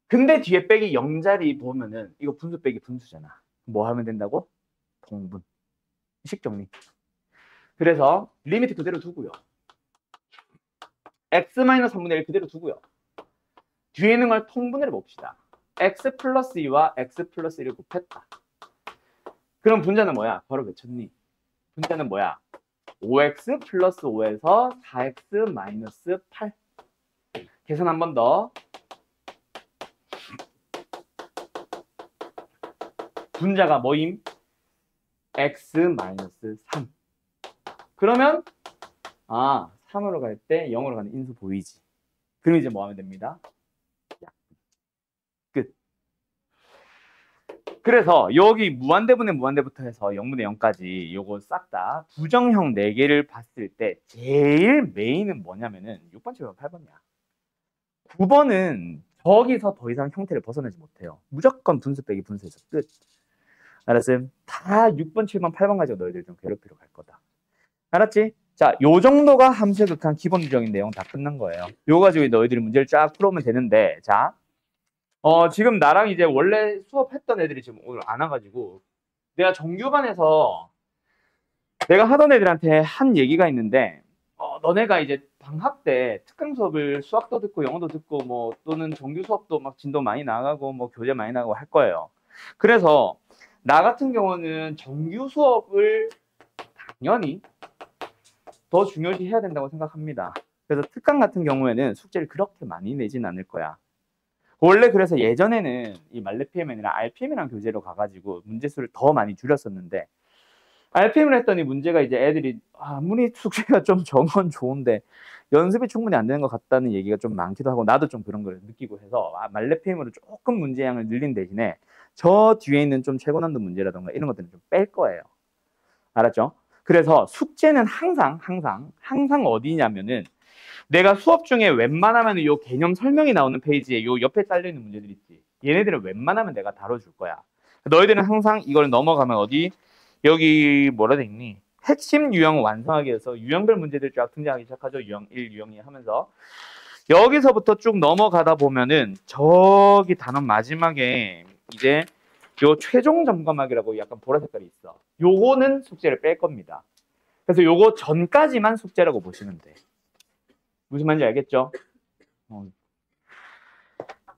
근데 뒤에 빼기 0자리 보면은 이거 분수 빼기 분수잖아. 뭐 하면 된다고? 통분. 식 정리. 그래서 리미트 그대로 두고요. x-3분의 1 그대로 두고요. 뒤에 있는 걸 통분을 봅시다. x 플러스 2와 x 플러스 1을 곱했다. 그럼 분자는 뭐야? 바로 외쳤니? 분자는 뭐야? 5x 플러스 5에서 4x 마이너스 8. 계산 한 번 더. 분자가 뭐임? x 마이너스 3. 그러면 3으로 갈 때 0으로 가는 인수 보이지? 그럼 이제 뭐 하면 됩니다? 끝. 그래서 여기 무한대분의 무한대부터 해서 0분의 0까지 요거 싹 다 부정형 4개를 봤을 때 제일 메인은 뭐냐면은 6번, 7번, 8번이야. 9번은 저기서 더 이상 형태를 벗어나지 못해요. 무조건 분수 빼기 분수에서 끝. 알았음? 다 6번, 7번, 8번 가지고 너희들 좀 괴롭히러 갈 거다. 알았지? 자, 요 정도가 함수에 극한 기본적인 내용 다 끝난 거예요. 요거 가지고 너희들이 문제를 쫙 풀어오면 되는데, 자, 지금 나랑 이제 원래 수업했던 애들이 지금 오늘 안 와가지고, 내가 정규반에서 내가 하던 애들한테 한 얘기가 있는데, 너네가 이제 방학 때 특강 수업을 수학도 듣고 영어도 듣고 뭐 또는 정규 수업도 막 진도 많이 나가고 뭐 교재 많이 나가고 할 거예요. 그래서 나 같은 경우는 정규 수업을 당연히 더 중요시 해야 된다고 생각합니다. 그래서 특강 같은 경우에는 숙제를 그렇게 많이 내진 않을 거야. 원래 그래서 예전에는 이 말레PM이나 RPM이랑 교재로 가가지고 문제수를 더 많이 줄였었는데 RPM을 했더니 문제가 이제 애들이 아무리 숙제가 좀 적은 좋은데 연습이 충분히 안 되는 것 같다는 얘기가 좀 많기도 하고 나도 좀 그런 걸 느끼고 해서 말레PM으로 조금 문제량을 늘린 대신에 저 뒤에 있는 좀 최고 난도 문제라던가 이런 것들은 좀 뺄 거예요. 알았죠? 그래서 숙제는 항상 어디냐면은 내가 수업 중에 웬만하면 요 개념 설명이 나오는 페이지에 요 옆에 딸려있는 문제들 있지. 얘네들은 웬만하면 내가 다뤄줄 거야. 너희들은 항상 이걸 넘어가면 어디? 여기 뭐라 돼 있니? 핵심 유형 완성하기 위해서 유형별 문제들 쫙 등장하기 시작하죠. 유형 1, 유형 2 하면서. 여기서부터 쭉 넘어가다 보면은 저기 단원 마지막에 이제 요 최종 점검하기라고 약간 보라 색깔이 있어. 요거는 숙제를 뺄 겁니다. 그래서 요거 전까지만 숙제라고 보시면 돼. 무슨 말인지 알겠죠?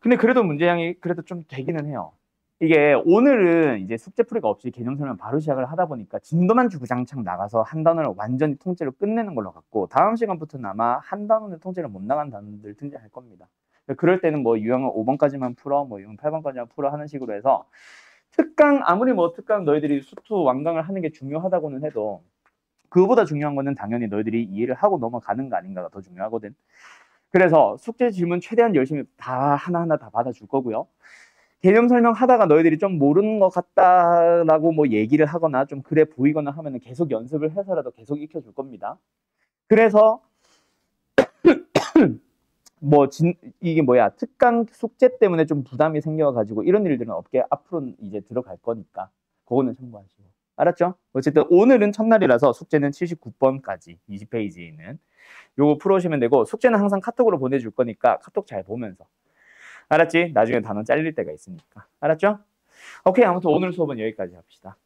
근데 그래도 문제량이 그래도 좀 되기는 해요. 이게 오늘은 이제 숙제 풀이가 없이 개념 설명 바로 시작을 하다 보니까 진도만 주구장창 나가서 한 단원을 완전히 통째로 끝내는 걸로 같고 다음 시간부터는 아마 한 단원을 통째로 못 나간 단원들 등장할 겁니다. 그럴 때는 뭐 유형은 5번까지만 풀어, 뭐 유형 8번까지만 풀어 하는 식으로 해서 특강 아무리 뭐 특강 너희들이 수투 완강을 하는 게 중요하다고는 해도 그거보다 중요한 거는 당연히 너희들이 이해를 하고 넘어가는 거 아닌가가 더 중요하거든. 그래서 숙제 질문 최대한 열심히 다 하나하나 다 받아줄 거고요. 개념 설명하다가 너희들이 좀 모르는 것 같다라고 뭐 얘기를 하거나 좀 그래 보이거나 하면은 계속 연습을 해서라도 계속 익혀줄 겁니다. 그래서 이게 뭐야 특강 숙제 때문에 좀 부담이 생겨가지고 이런 일들은 없게 앞으로 이제 들어갈 거니까 그거는 참고하시고 알았죠? 어쨌든 오늘은 첫날이라서 숙제는 79번까지 20페이지에 있는 요거 풀어오시면 되고 숙제는 항상 카톡으로 보내줄 거니까 카톡 잘 보면서 알았지? 나중에 단원 잘릴 때가 있으니까 알았죠? 오케이 아무튼 오늘 수업은 여기까지 합시다.